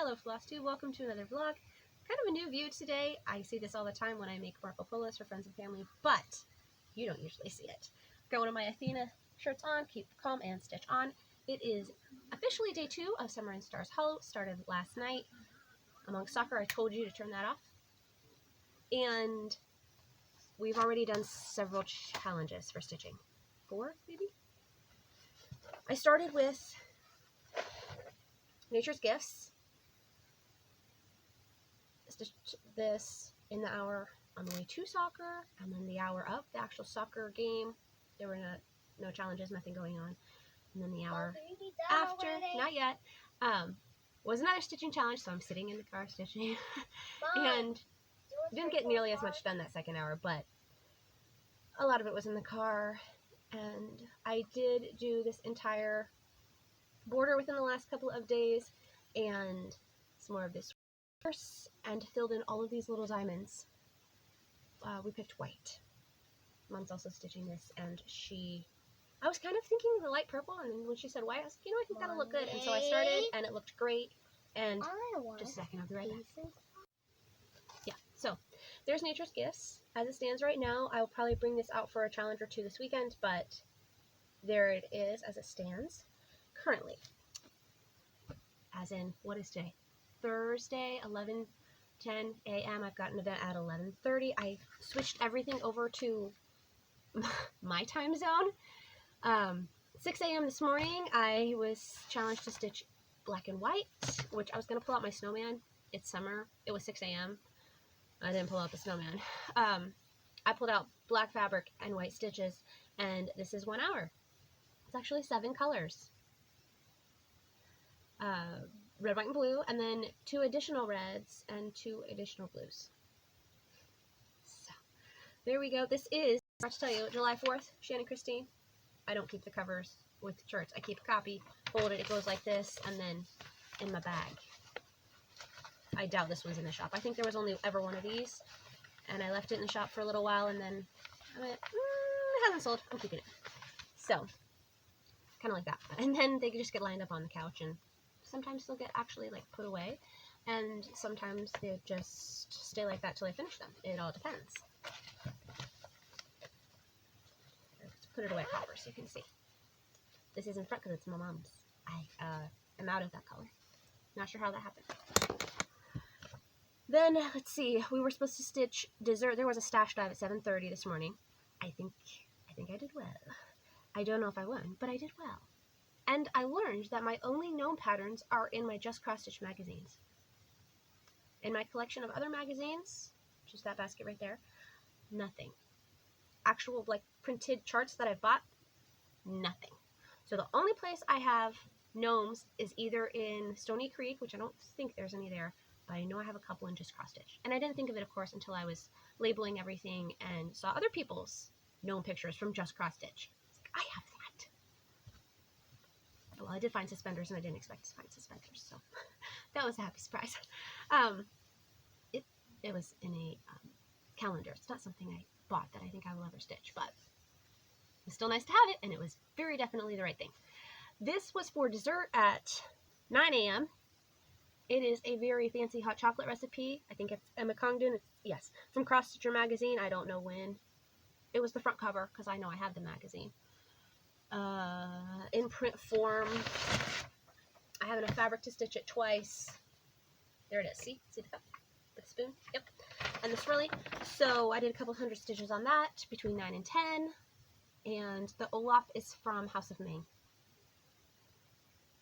Hello Flosstube, welcome to another vlog. Kind of a new view today. I see this all the time when I make Marco Polos for friends and family, but you don't usually see it. Got one of my Athena shirts on, keep calm and stitch on. It is officially day 2 of Summer in Stars Hollow. Started last night. Among soccer, I told you to turn that off. And we've already done several challenges for stitching. 4, maybe? I started with Nature's Gifts. Stitched this in the hour on the way to soccer, and then the hour of the actual soccer game. There were no challenges, nothing going on. And then the hour after, not yet, was another stitching challenge, so I'm sitting in the car stitching. And didn't get nearly as much done that second hour, but a lot of it was in the car. And I did do this entire border within the last couple of days, and some more of this and filled in all of these little diamonds. We picked white. Mom's also stitching this, and I was kind of thinking the light purple, and when she said white, I was like, I think that'll look good. And so I started, and it looked great. And just a second, I'll be right back. Yeah, so there's Nature's Gifts. As it stands right now, I will probably bring this out for a challenge or 2 this weekend, but there it is as it stands currently. As in, what is today? Thursday, 11:10 a.m. I've got an event at 11:30. I switched everything over to my time zone. 6 a.m. this morning, I was challenged to stitch black and white, which I was going to pull out my snowman. It's summer. It was 6 a.m. I didn't pull out the snowman. I pulled out black fabric and white stitches, and this is 1 hour. It's actually 7 colors. Red, white, and blue, and then 2 additional reds and 2 additional blues. So, there we go. This is, I have to tell you, July 4th, Shannon Christine. I don't keep the covers with shirts. I keep a copy, fold it, it goes like this, and then in my bag. I doubt this one's in the shop. I think there was only ever one of these, and I left it in the shop for a little while, and then I went, it hasn't sold. I'm keeping it. So, kind of like that. And then they just get lined up on the couch, and sometimes they'll get actually like put away, and sometimes they just stay like that till I finish them. It all depends. Let's put it away proper so you can see. This is in front because it's my mom's. I am out of that color. Not sure how that happened. Then let's see. We were supposed to stitch dessert. There was a stash dive at 7:30 this morning. I think I did well. I don't know if I won, but I did well. And I learned that my only known patterns are in my Just Cross Stitch magazines. In my collection of other magazines, which is that basket right there, nothing. Actual like printed charts that I've bought, nothing. So the only place I have gnomes is either in Stony Creek, which I don't think there's any there, but I know I have a couple in Just Cross Stitch. And I didn't think of it, of course, until I was labeling everything and saw other people's gnome pictures from Just Cross Stitch. I have that. Well, I did find suspenders, and I didn't expect to find suspenders, so that was a happy surprise. It was in a calendar. It's not something I bought that I think I will ever stitch, but it was still nice to have it, and it was very definitely the right thing. This was for dessert at 9 a.m. It is a very fancy hot chocolate recipe. I think it's Emma Congdon. Yes, from Cross Stitcher magazine. I don't know when. It was the front cover, because I know I have the magazine. In print form. I have enough fabric to stitch it twice. There it is. See the cup? The spoon? Yep. And the swirly. So I did a couple hundred stitches on that between 9 and 10. And the Olaf is from House of Ming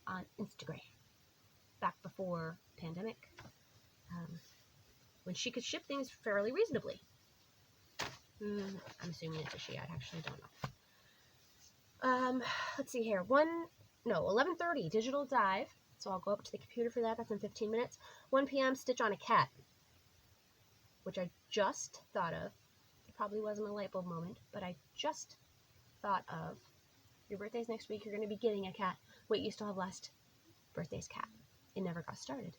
on Instagram. Back before pandemic. When she could ship things fairly reasonably. I'm assuming it's a she. I actually don't know. Let's see here. 11:30 digital dive. So I'll go up to the computer for that. That's in 15 minutes. 1 p.m. stitch on a cat, which I just thought of. It probably wasn't a light bulb moment, but I just thought of. Your birthday's next week. You're going to be getting a cat. Wait, you still have last birthday's cat. It never got started.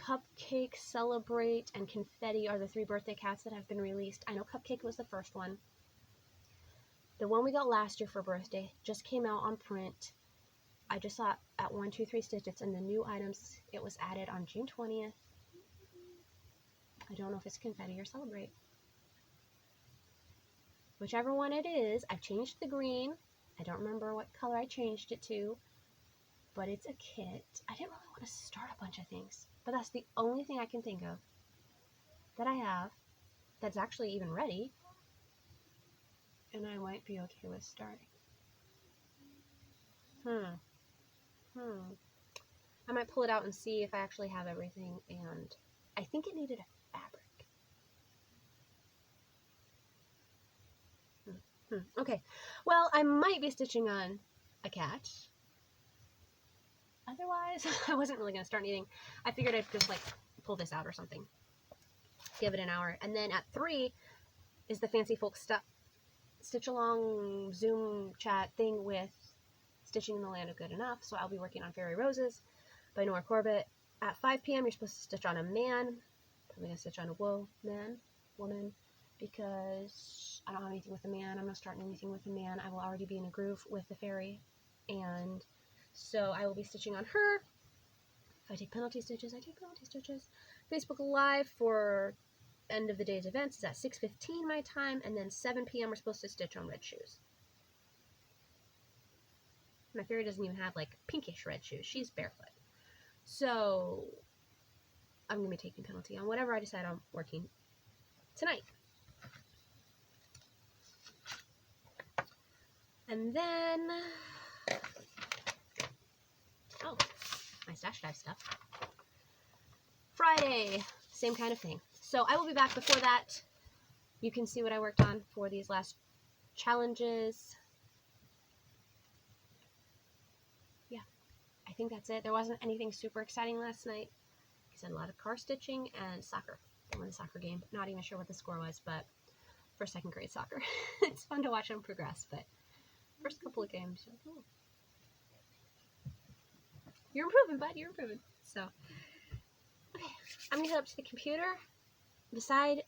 Cupcake, Celebrate, and Confetti are the 3 birthday cats that have been released. I know Cupcake was the first one. The one we got last year for birthday just came out on print. I just saw it at 123 Stitches, and the new items, it was added on June 20th. I don't know if it's confetti or celebrate. Whichever one it is, I've changed the green. I don't remember what color I changed it to, but it's a kit. I didn't really want to start a bunch of things, but that's the only thing I can think of that I have that's actually even ready, and I might be okay with starting. I might pull it out and see if I actually have everything, and I think it needed a fabric. Okay, well, I might be stitching on a cat. Otherwise, I wasn't really going to start anything. I figured I'd just like pull this out or something. Give it an hour. And then at 3 is the Fancy Folk Stitch Along Zoom chat thing with Stitching in the Land of Good Enough. So I'll be working on Fairy Roses by Nora Corbett. At 5 p.m. you're supposed to stitch on a man. Probably going to stitch on a woman, because I don't have anything with a man. I'm not starting anything with a man. I will already be in a groove with the fairy. And so I will be stitching on her. If I take penalty stitches, I take penalty stitches. Facebook Live for end of the day's events is at 6:15 my time, and then 7 p.m. we're supposed to stitch on red shoes. My fairy doesn't even have like pinkish red shoes. She's barefoot. So I'm going to be taking penalty on whatever I decide I'm working tonight. And then, oh, my stash dive stuff. Friday, same kind of thing. So I will be back before that. You can see what I worked on for these last challenges. Yeah, I think that's it. There wasn't anything super exciting last night. I said a lot of car stitching and soccer. I won the soccer game. Not even sure what the score was, but for 2nd grade soccer. It's fun to watch them progress, but first couple of games, you're like, oh. You're improving, bud. You're improving. So, okay. I'm going to head up to the computer, decide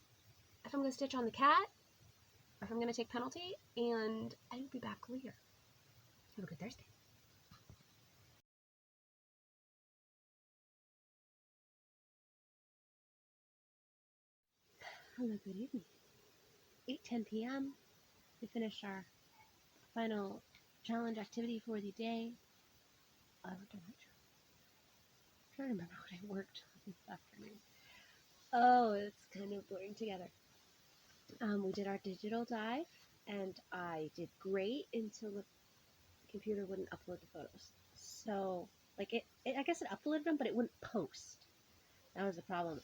if I'm going to stitch on the cat, or if I'm going to take penalty, and I will be back later. Have a good Thursday. Hello, good evening. 8:10 p.m. We finished our final challenge activity for the day. I worked on that. I'm trying to remember what I worked on this afternoon. Oh, it's kind of blurring together. We did our digital dive, and I did great until the computer wouldn't upload the photos. So, like, I guess it uploaded them, but it wouldn't post. That was the problem.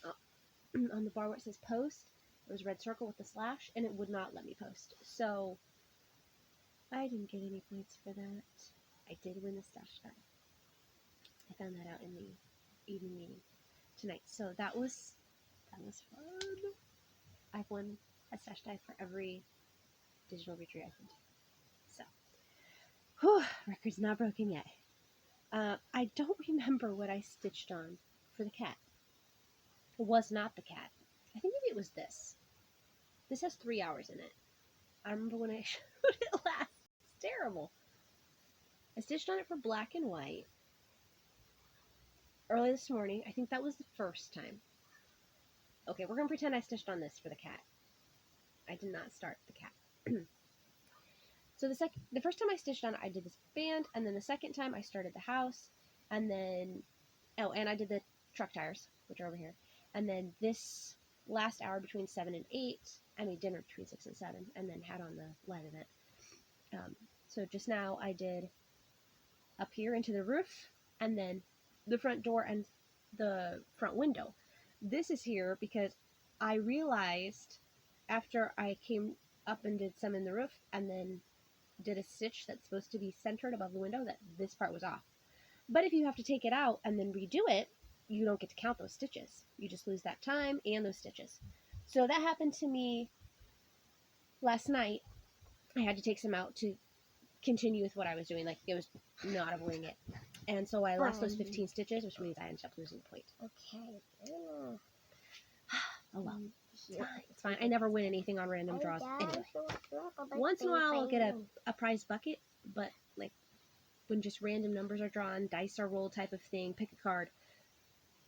On the bar where it says post, there was a red circle with a slash, and it would not let me post. So, I didn't get any points for that. I did win the stash dive. I found that out in the evening meeting tonight. So that was fun. I've won a stash dive for every digital retreat I've been to. So, whew, record's not broken yet. I don't remember what I stitched on for the cat. It was not the cat. I think maybe it was this. This has 3 hours in it. I remember when I showed it last. It's terrible. I stitched on it for black and white early this morning. I think that was the first time. Okay, we're going to pretend I stitched on this for the cat. I did not start the cat. So the first time I stitched on it, I did this band, and then the second time I started the house, and then, oh, and I did the truck tires, which are over here. And then this last hour between 7 and 8, I made dinner between 6 and 7, and then had on the live event. So just now I did up here into the roof, and then the front door and the front window. This is here because I realized after I came up and did some in the roof and then did a stitch that's supposed to be centered above the window that this part was off. But if you have to take it out and then redo it, you don't get to count those stitches. You just lose that time and those stitches. So that happened to me last night. I had to take some out to continue with what I was doing. Like, it was not avoiding it. And so I lost those 15 stitches, which means I ended up losing a point. Okay. Oh well. It's fine. It's fine. I never win anything on random draws anyway. Once in a while I'll get a prize bucket, but like when just random numbers are drawn, dice are rolled type of thing, pick a card.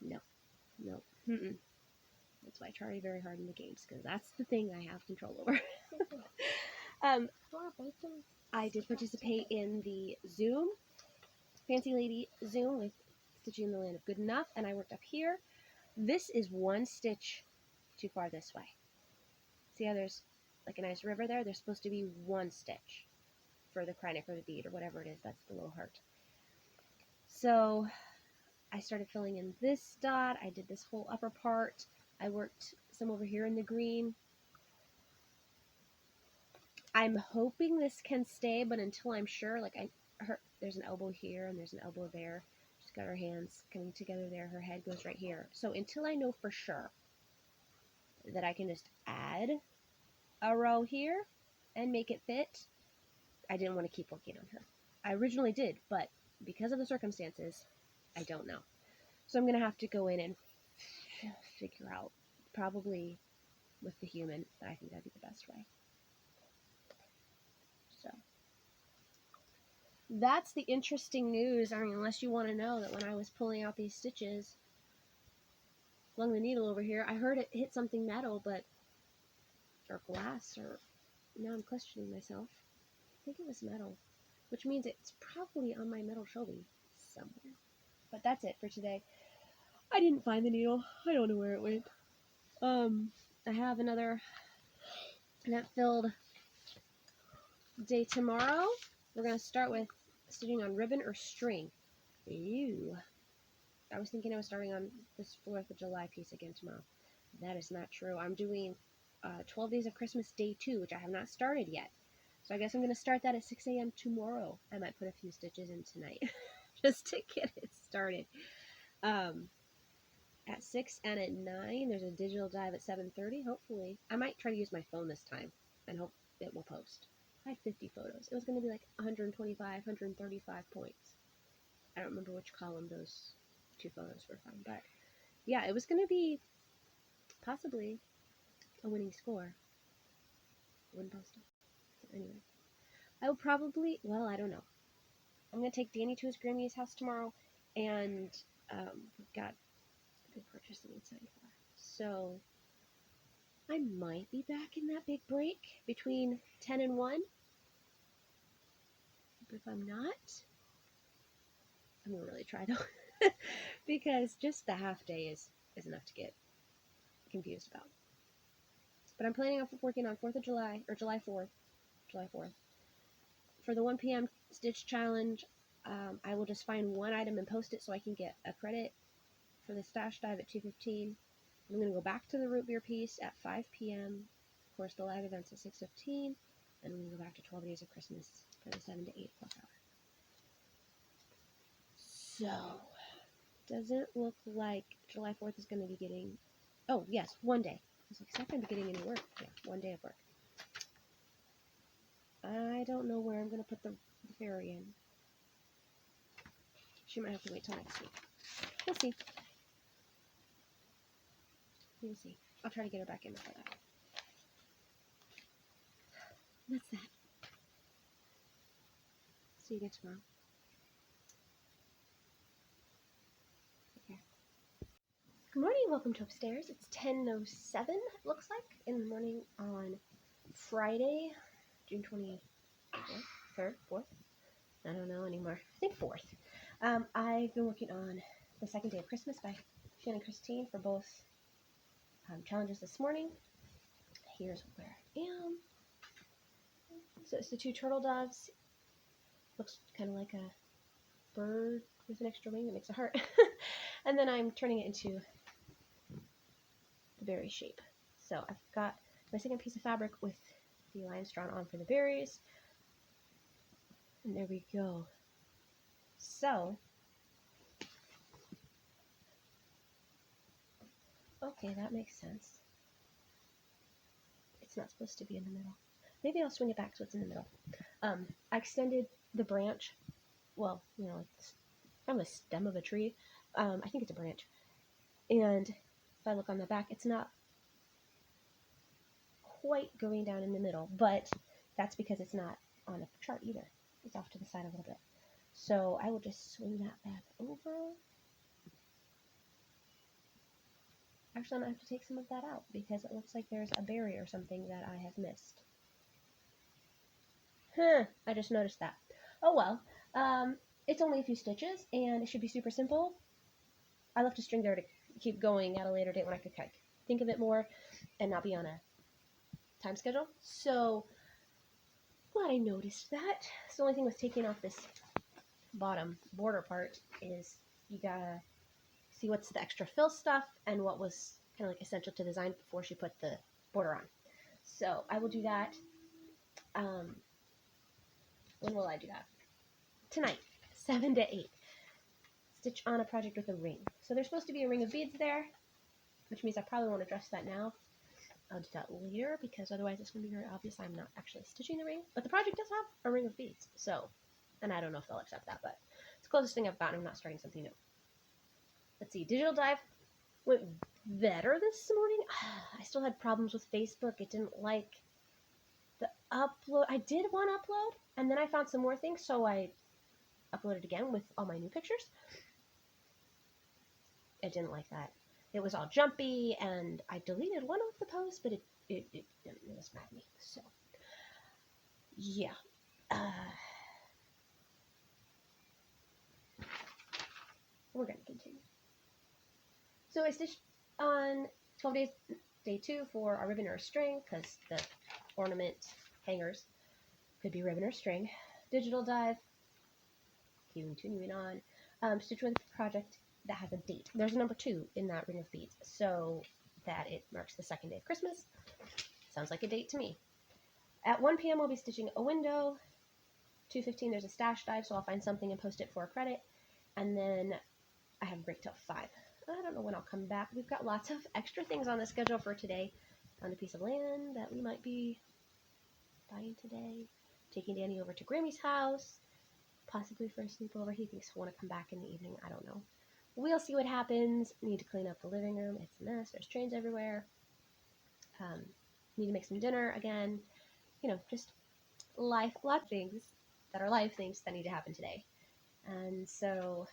No. That's why I try very hard in the games, because that's the thing I have control over. I did participate in the Zoom, Fancy Lady Zoom with Stitchy in the Land of Good Enough, and I worked up here. This is one stitch too far this way. See how there's like a nice river there? There's supposed to be one stitch for the Kreinik or the bead or whatever it is. That's the little heart. So I started filling in this dot. I did this whole upper part. I worked some over here in the green. I'm hoping this can stay, but until I'm sure, like there's an elbow here and there's an elbow there. She's got her hands coming together there. Her head goes right here. So until I know for sure that I can just add a row here and make it fit, I didn't want to keep working on her. I originally did, but because of the circumstances, I don't know. So I'm going to have to go in and figure out, probably with the human, I think that'd be the best way. So that's the interesting news. I mean, unless you want to know that when I was pulling out these stitches along the needle over here, I heard it hit something metal, or glass, or now I'm questioning myself. I think it was metal, which means it's probably on my metal shelving somewhere. But that's it for today. I didn't find the needle. I don't know where it went. I have another net-filled day tomorrow. We're going to start with stitching on ribbon or string. Ew. I was thinking I was starting on this 4th of July piece again tomorrow. That is not true. I'm doing 12 Days of Christmas Day 2, which I have not started yet. So I guess I'm going to start that at 6 a.m. tomorrow. I might put a few stitches in tonight just to get it started. At 6 and at 9, there's a digital dive at 7:30, hopefully. I might try to use my phone this time and hope it will post. I had 50 photos. It was going to be like 125, 135 points. I don't remember which column those 2 photos were from, but yeah, it was going to be possibly a winning score. I wouldn't post it. So anyway, I will probably, well, I don't know. I'm going to take Danny to his Grammy's house tomorrow, and we've got a big purchase that we signed for. So I might be back in that big break between 10 and 1. But if I'm not, I'm going to really try though. Because just the half day is enough to get confused about. But I'm planning on working on 4th of July, or July 4th. For the 1 p.m. Stitch Challenge, I will just find one item and post it so I can get a credit for the stash dive at 2:15. I'm going to go back to the root beer piece at 5 p.m. Of course, the live event's at 6:15. And I'm going to go back to 12 Days of Christmas for the 7 to 8 o'clock hour. So, doesn't look like July 4th is going to be getting... Oh, yes, one day. I was like, it's not going to be getting any work. Yeah, one day of work. I don't know where I'm going to put the fairy in. She might have to wait till next week. We'll see. We'll see. I'll try to get her back in before that. That's that. See you again tomorrow. Take care. Good morning. Welcome to Upstairs. It's 10:07, it looks like, in the morning on Friday, June 24th, 3rd, 4th. I don't know anymore. I think 4th. I've been working on the 2nd Day of Christmas by Shannon and Christine for both challenges this morning. Here's where I am. So it's the 2 turtle doves. Looks kind of like a bird with an extra wing that makes a heart. And then I'm turning it into the berry shape. So I've got my second piece of fabric with the lines drawn on for the berries. And there we go. So, okay, that makes sense. It's not supposed to be in the middle. Maybe I'll swing it back so it's in the middle. I extended the branch, well, you know, it's from the stem of a tree. I think it's a branch. And if I look on the back, it's not quite going down in the middle, but that's because it's not on a chart either. It's off to the side a little bit. So I will just swing that back over. Actually, I'm going to have to take some of that out because it looks like there's a berry or something that I have missed. I just noticed that. Oh well, it's only a few stitches and it should be super simple. I left a string there to keep going at a later date when I could think of it more and not be on a time schedule. So glad I noticed that. So the only thing with taking off this bottom border part is you gotta see what's the extra fill stuff and what was kind of like essential to design before she put the border on. So I will do that. When will I do that? Tonight, 7 to 8. Stitch on a project with a ring. So there's supposed to be a ring of beads there, which means I probably won't address that now. I'll do that later because otherwise it's going to be very obvious I'm not actually stitching the ring. But the project does have a ring of beads. So, and I don't know if they'll accept that, but it's the closest thing I've gotten. I'm not starting something new. Let's see. Digital Dive went better this morning. I still had problems with Facebook. It didn't like the upload. I did one upload, and then I found some more things, so I uploaded again with all my new pictures. It didn't like that. It was all jumpy, and I deleted one of the posts, but it was mad at me. So, yeah. We're going to continue. So I stitched on 12 days, day 2 for a ribbon or a string, because the ornament hangers could be ribbon or string. Digital Dive, continuing on. Stitch with a project that has a date. There's a number 2 in that ring of beads, so that it marks the 2nd day of Christmas. Sounds like a date to me. At 1 p.m. I'll be stitching a window. 2:15 there's a stash dive, so I'll find something and post it for a credit. And then I have a break till 5. I don't know when I'll come back. We've got lots of extra things on the schedule for today. Found a piece of land that we might be buying today. Taking Danny over to Grammy's house, possibly for a sleepover. He thinks he'll want to come back in the evening. I don't know. We'll see what happens. Need to clean up the living room. It's a mess. There's trains everywhere. Need to make some dinner again. You know, just life, lots of things that are life things that need to happen today. And so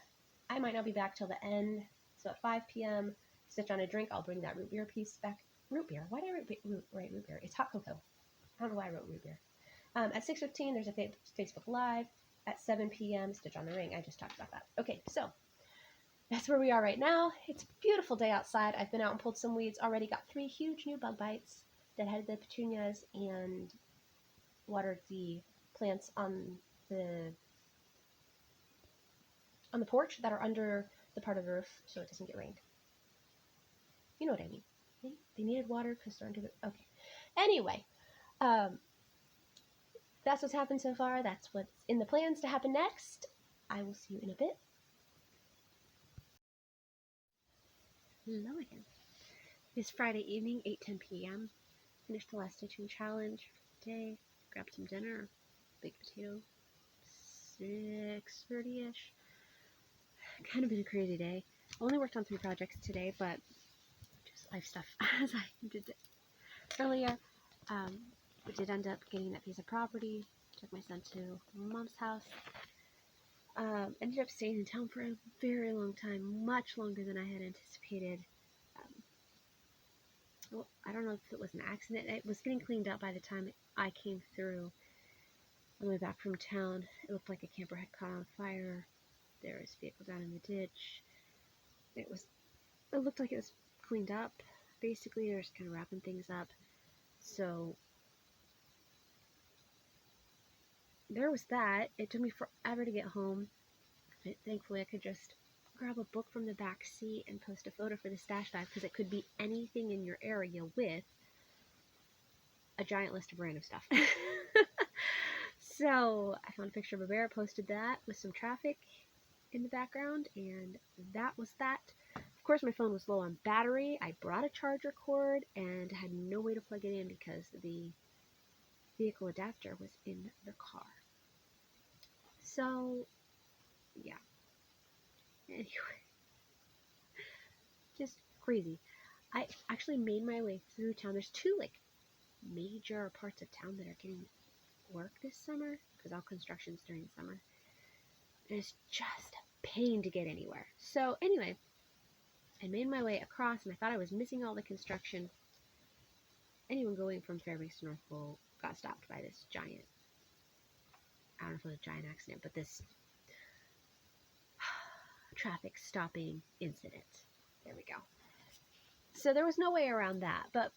I might not be back till the end. So at 5 p.m., stitch on a drink. I'll bring that root beer piece back. Root beer? Why did I write root beer? It's hot cocoa. I don't know why I wrote root beer. At 6:15, there's a Facebook Live. At 7 p.m., stitch on the ring. I just talked about that. Okay, so that's where we are right now. It's a beautiful day outside. I've been out and pulled some weeds already. Got 3 huge new bug bites. Deadheaded the petunias and watered the plants on the porch that are under the part of the roof so it doesn't get rained. You know what I mean. They needed water because they're under the... Okay. Anyway, that's what's happened so far. That's what's in the plans to happen next. I will see you in a bit. Hello again. It's Friday evening, 8:10 p.m. Finished the last stitching challenge for the day. Grabbed some dinner. Baked potato. 6:30ish. Kind of been a crazy day. I only worked on 3 projects today, but just life stuff as I did it earlier. We did end up getting that piece of property. Took my son to mom's house. Ended up staying in town for a very long time, much longer than I had anticipated. Well, I don't know if it was an accident. It was getting cleaned up by the time I came through on the way back from town. It looked like a camper had caught on fire. There was a vehicle down in the ditch. It looked like it was cleaned up. Basically, they're just kind of wrapping things up. So there was that. It took me forever to get home. But thankfully, I could just grab a book from the back seat and post a photo for the stash dive because it could be anything in your area with a giant list of random stuff. So I found a picture of a bear, posted that with some traffic in the background, and that was that. Of course, my phone was low on battery. I brought a charger cord and had no way to plug it in because the vehicle adapter was in the car. So, yeah. Anyway, just crazy. I actually made my way through town. There's 2 like major parts of town that are getting work this summer because all construction's during summer. It's just a pain to get anywhere. So anyway, I made my way across, and I thought I was missing all the construction. Anyone going from Fairbanks to North Pole got stopped by this giant, I don't know if it was a giant accident, but this traffic stopping incident. There we go. So there was no way around that, but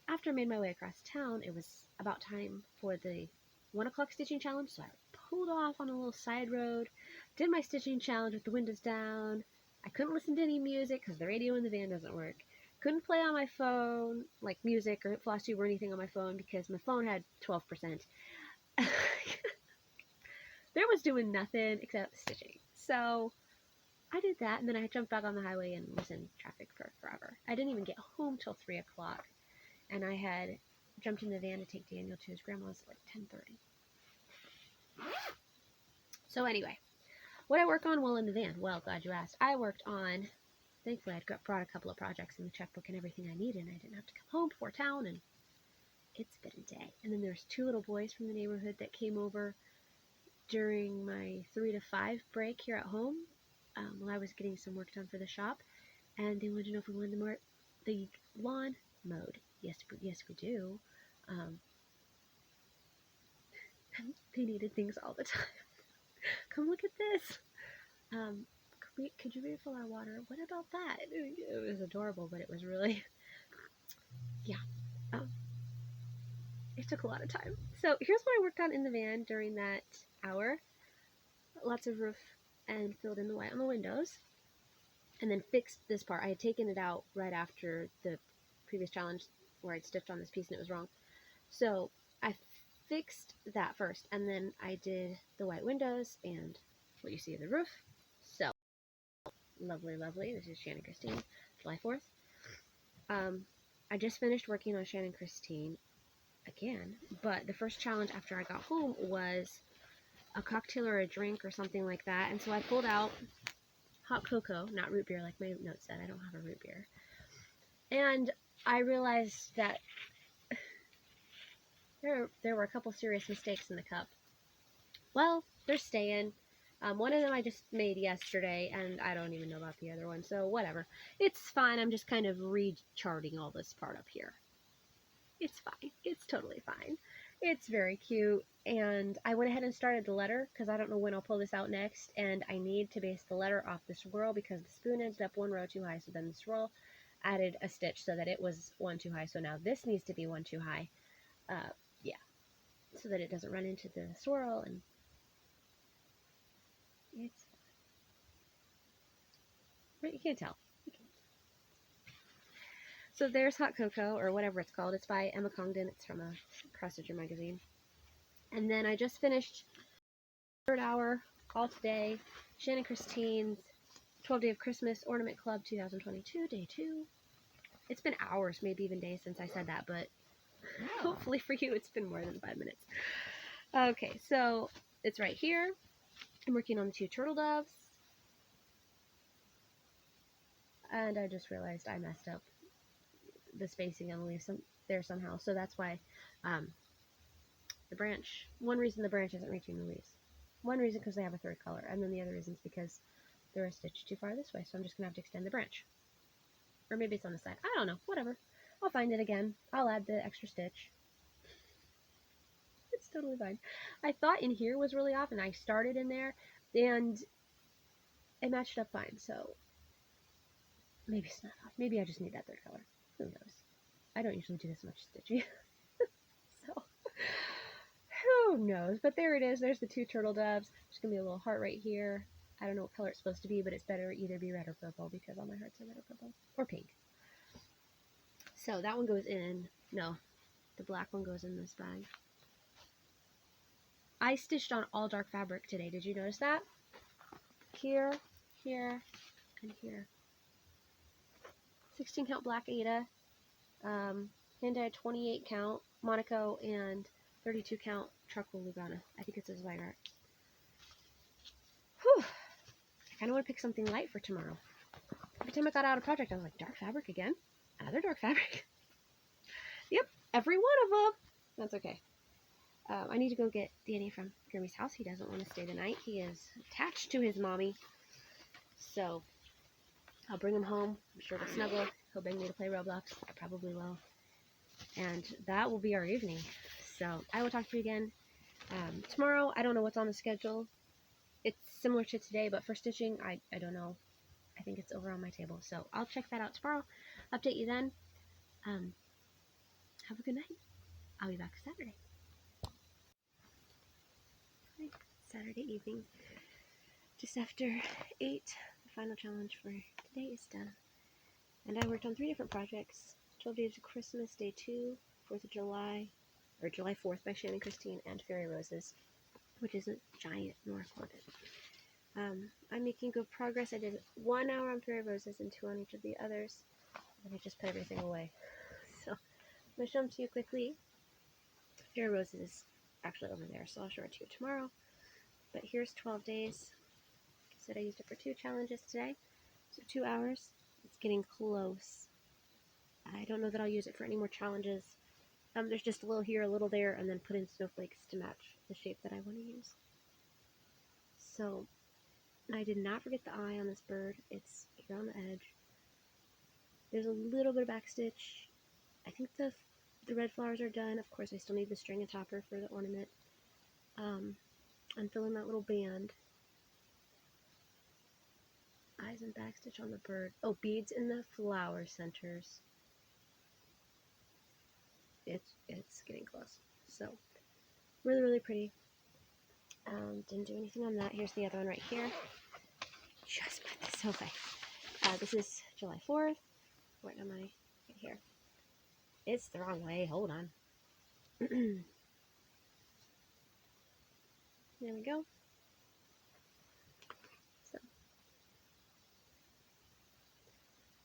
after I made my way across town, it was about time for the 1 o'clock stitching challenge, so I pulled off on a little side road, did my stitching challenge with the windows down. I couldn't listen to any music because the radio in the van doesn't work. Couldn't play on my phone, like music or Flosstube or anything on my phone because my phone had 12%. There was doing nothing except stitching. So I did that, and then I jumped back on the highway and was in traffic for forever. I didn't even get home till 3 o'clock, and I had jumped in the van to take Daniel to his grandma's at like 10:30. So anyway, what I work on while in the van? Well, glad you asked. I worked on, thankfully I'd brought a couple of projects in the checkbook and everything I needed, and I didn't have to come home before town, and it's been a day. And then there's 2 little boys from the neighborhood that came over during my 3 to 5 break here at home while I was getting some work done for the shop, and they wanted to know if we wanted the lawn mowed. Yes, we do. They needed things all the time. Come look at this. Could you refill our water? What about that? It was adorable, but it was really, yeah. It took a lot of time. So here's what I worked on in the van during that hour. Lots of roof and filled in the white on the windows. And then fixed this part. I had taken it out right after the previous challenge where I'd stitched on this piece and it was wrong. So I fixed that first, and then I did the white windows and what you see of the roof. So lovely, lovely. This is Shannon Christine, July 4th. I just finished working on Shannon Christine again, but the first challenge after I got home was a cocktail or a drink or something like that, and so I pulled out hot cocoa, not root beer like my note said. I don't have a root beer. And I realized that there were a couple serious mistakes in the cup. Well, they're staying. One of them I just made yesterday, and I don't even know about the other one, so whatever. It's fine. I'm just kind of recharting all this part up here. It's fine. It's totally fine. It's very cute, and I went ahead and started the letter because I don't know when I'll pull this out next, and I need to base the letter off the swirl because the spoon ended up 1 row too high, so then the swirl added a stitch so that it was 1 too high, so now this needs to be 1 too high. Yeah, so that it doesn't run into the swirl, and it's fun. Right, you can't tell. So there's Hot Cocoa, or whatever it's called. It's by Emma Congdon. It's from a cross stitcher magazine. And then I just finished 3rd hour all today. Shannon Christine's 12 Day of Christmas Ornament Club 2022, day 2. It's been hours, maybe even days since I said that, but hopefully for you it's been more than 5 minutes. Okay, so it's right here. I'm working on the 2 turtle doves. And I just realized I messed up the spacing on the leaves there somehow. So that's why the branch, one reason the branch isn't reaching the leaves. One reason because they have a 3rd color, and then the other reason is because they're a stitch too far this way, so I'm just going to have to extend the branch. Or maybe it's on the side. I don't know. Whatever. I'll find it again. I'll add the extra stitch. It's totally fine. I thought in here was really off, and I started in there, and it matched up fine, so maybe it's not off. Maybe I just need that 3rd color. Who knows? I don't usually do this much stitching. So, who knows? But there it is. There's the 2 turtle doves. There's going to be a little heart right here. I don't know what color it's supposed to be, but it's better either be red or purple because all my hearts are red or purple. Or pink. So that one goes in. No, the black one goes in this bag. I stitched on all dark fabric today. Did you notice that? Here, here, and here. 16 count black Aida. Hand-dyed 28 count Monaco and 32 count charcoal Lugana. I think it's a Zweigart. Whew. I kind of want to pick something light for tomorrow. Every time I got out of project, I was like, dark fabric again? Another dark fabric? Yep, every one of them. That's okay. I need to go get Danny from Grimy's house. He doesn't want to stay the night. He is attached to his mommy. So I'll bring him home. I'm sure we'll snuggle. He'll beg me to play Roblox. I probably will. And that will be our evening. So I will talk to you again tomorrow. I don't know what's on the schedule. It's similar to today, but for stitching, I don't know. I think it's over on my table. So I'll check that out tomorrow. Update you then. Have a good night. I'll be back Saturday. Saturday evening. Just after 8, the final challenge for today is done. And I worked on 3 different projects. 12 Days of Christmas, Day 2, 4th of July, or July 4th by Shannon Christine, and Fairy Roses, which is a giant nor quoted. I'm making good progress. I did 1 hour on Fairy Roses and 2 on each of the others. And I just put everything away. So I'm going to show them to you quickly. Fairy Roses is actually over there, so I'll show it to you tomorrow. But here's 12 Days. Like I said, I used it for 2 challenges today. So 2 hours. It's getting close. I don't know that I'll use it for any more challenges. There's just a little here, a little there, and then put in snowflakes to match the shape that I want to use. So I did not forget the eye on this bird. It's here on the edge. There's a little bit of backstitch. I think the red flowers are done. Of course, I still need the string and topper for the ornament. I'm filling that little band. Eyes and backstitch on the bird. Oh, beads in the flower centers. It's getting close. So, really, really pretty. Didn't do anything on that. Here's the other one right here. Just put this away. This is July 4th. Where am I? Right here. It's the wrong way. Hold on. There we go. So,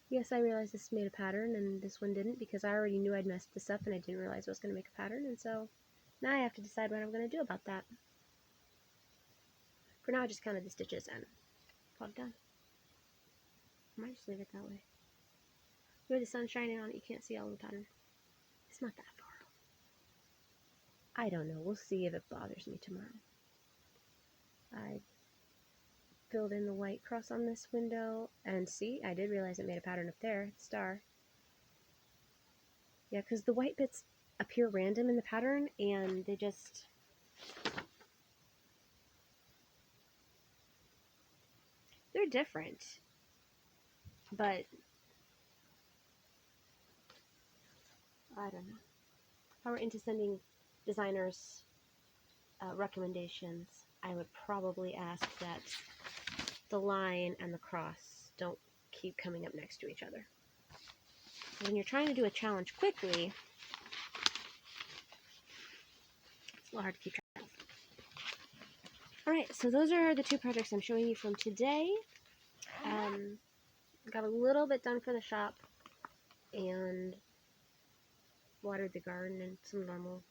yes, I realized this made a pattern and this one didn't because I already knew I'd messed this up and I didn't realize I was going to make a pattern, and so now I have to decide what I'm going to do about that. For now, I just counted the stitches and called it done. I might just leave it that way. Where the sun's shining on it, you can't see all the pattern. It's not that far. I don't know. We'll see if it bothers me tomorrow. I filled in the white cross on this window, and see, I did realize it made a pattern up there, star. Yeah, because the white bits appear random in the pattern, and they just... they're different. But I don't know. If I were into sending designers recommendations, I would probably ask that the line and the cross don't keep coming up next to each other. When you're trying to do a challenge quickly, it's a little hard to keep track of. Alright, so those are the 2 projects I'm showing you from today. Got a little bit done for the shop and watered the garden and some normal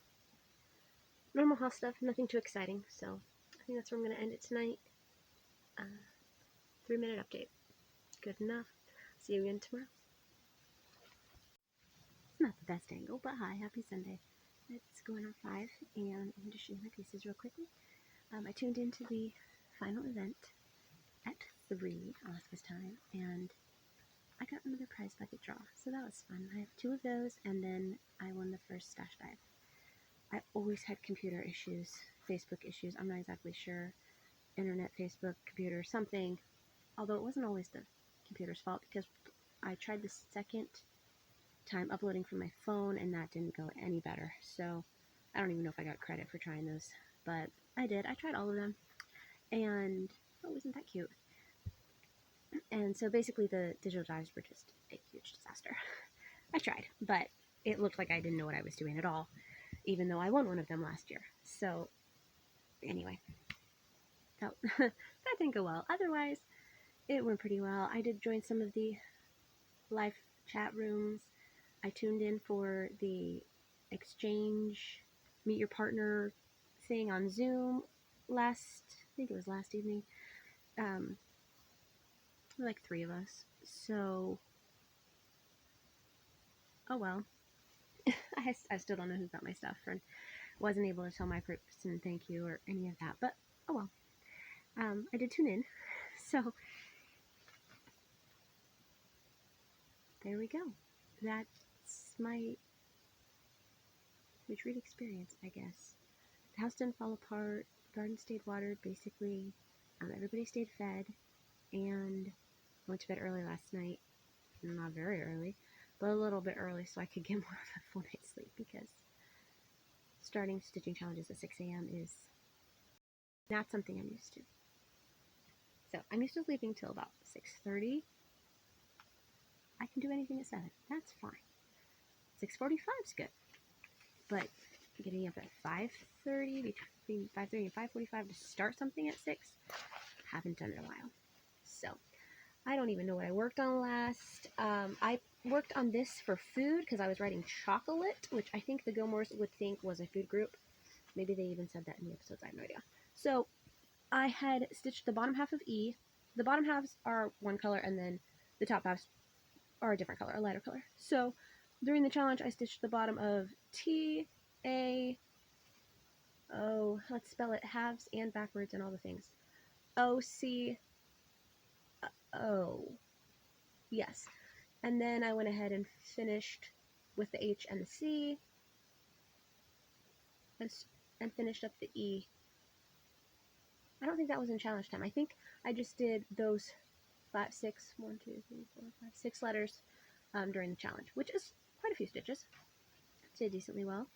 house stuff, nothing too exciting, so I think that's where I'm going to end it tonight. 3-minute update. Good enough. See you again tomorrow. It's not the best angle, but hi, happy Sunday. It's going on 5, and I'm just showing my pieces real quickly. I tuned into the final event at 3 Alaska's time, and I got another prize bucket draw, so that was fun. I have 2 of those, and then I won the first stash dive. I always had computer issues, Facebook issues, I'm not exactly sure. Internet, Facebook, computer, something. Although it wasn't always the computer's fault, because I tried the second time uploading from my phone, and that didn't go any better. So I don't even know if I got credit for trying those, but I did. I tried all of them, and oh, isn't that cute? And so basically the digital dives were just a huge disaster. I tried, but it looked like I didn't know what I was doing at all, even though I won one of them last year. So anyway, that didn't go well. Otherwise, it went pretty well. I did join some of the live chat rooms. I tuned in for the exchange, meet your partner thing on Zoom I think it was last evening. Like 3 of us. So, oh well. I still don't know who got my stuff. Wasn't able to tell my person thank you or any of that, but oh well. I did tune in, so there we go. That's my retreat experience, I guess. The house didn't fall apart, the garden stayed watered, basically. Everybody stayed fed, and I went to bed early last night. Not very early, but a little bit early so I could get more of a full night's sleep, because starting stitching challenges at 6 a.m. is not something I'm used to. So I'm used to sleeping till about 6:30. I can do anything at 7. That's fine. 6:45 is good. But getting up at 5:30, between 5:30 and 5:45 to start something at 6, haven't done it in a while. So I don't even know what I worked on last. I worked on this for food because I was writing chocolate, which I think the Gilmores would think was a food group. Maybe they even said that in the episodes. I have no idea. So I had stitched the bottom half of E. The bottom halves are one color, and then the top halves are a different color, a lighter color. So during the challenge, I stitched the bottom of T, A, O, let's spell it halves and backwards and all the things. O, C, O. Yes. And then I went ahead and finished with the H and the C, and finished up the E. I don't think that was in challenge time. I think I just did those 6 letters during the challenge, which is quite a few stitches. Did decently well.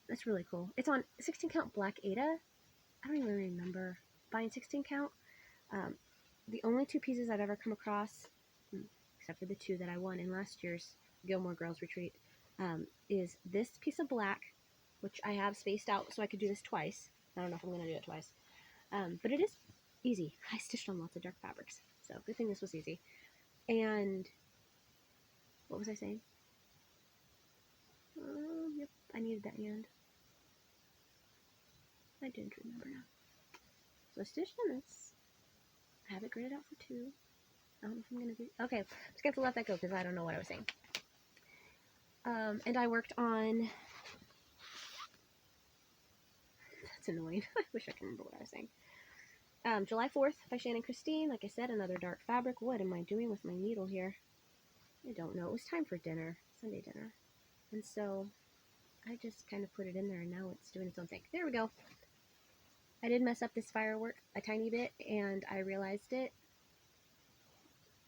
That's really cool. It's on 16 count Black Ada. I don't even remember buying 16 count. The only 2 pieces I've ever come across, except for the 2 that I won in last year's Gilmore Girls Retreat, is this piece of black, which I have spaced out so I could do this twice. I don't know if I'm going to do it twice. But it is easy. I stitched on lots of dark fabrics, so good thing this was easy. And what was I saying? Yep, I needed that and. I didn't remember now. So I stitched on this. I have it gridded out for 2. I don't know if I'm going to do... Okay, I'm just going to let that go because I don't know what I was saying. And I worked on... That's annoying. I wish I could remember what I was saying. July 4th by Shannon Christine. Like I said, another dark fabric. What am I doing with my needle here? I don't know. It was time for dinner. Sunday dinner. And so I just kind of put it in there, and now it's doing its own thing. There we go. I did mess up this firework a tiny bit, and I realized it.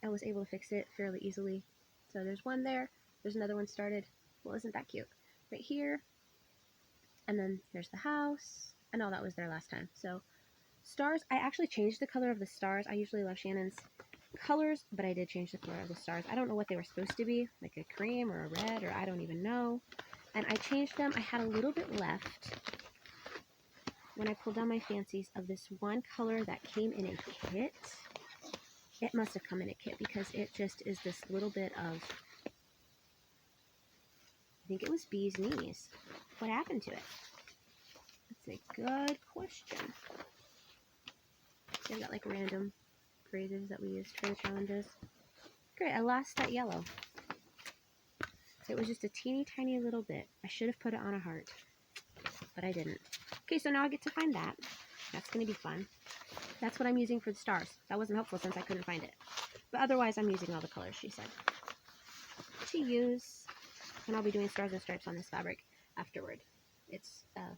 I was able to fix it fairly easily. So there's one there. There's another one started. Well, isn't that cute? Right here. And then there's the house. I know that was there last time. So stars. I actually changed the color of the stars. I usually love Shannon's colors, but I did change the color of the stars. I don't know what they were supposed to be, like a cream or a red, or I don't even know. And I changed them. I had a little bit left when I pulled down my fancies of this one color that came in a kit. It must have come in a kit because it just is this little bit of, I think it was bee's knees. What happened to it? That's a good question. They've got like random phrases that we used for the challenges. Great, I lost that yellow. It was just a teeny tiny little bit. I should have put it on a heart, but I didn't. Okay, so now I get to find that. That's going to be fun. That's what I'm using for the stars. That wasn't helpful since I couldn't find it. But otherwise, I'm using all the colors she said to use. And I'll be doing stars and stripes on this fabric afterward. It's a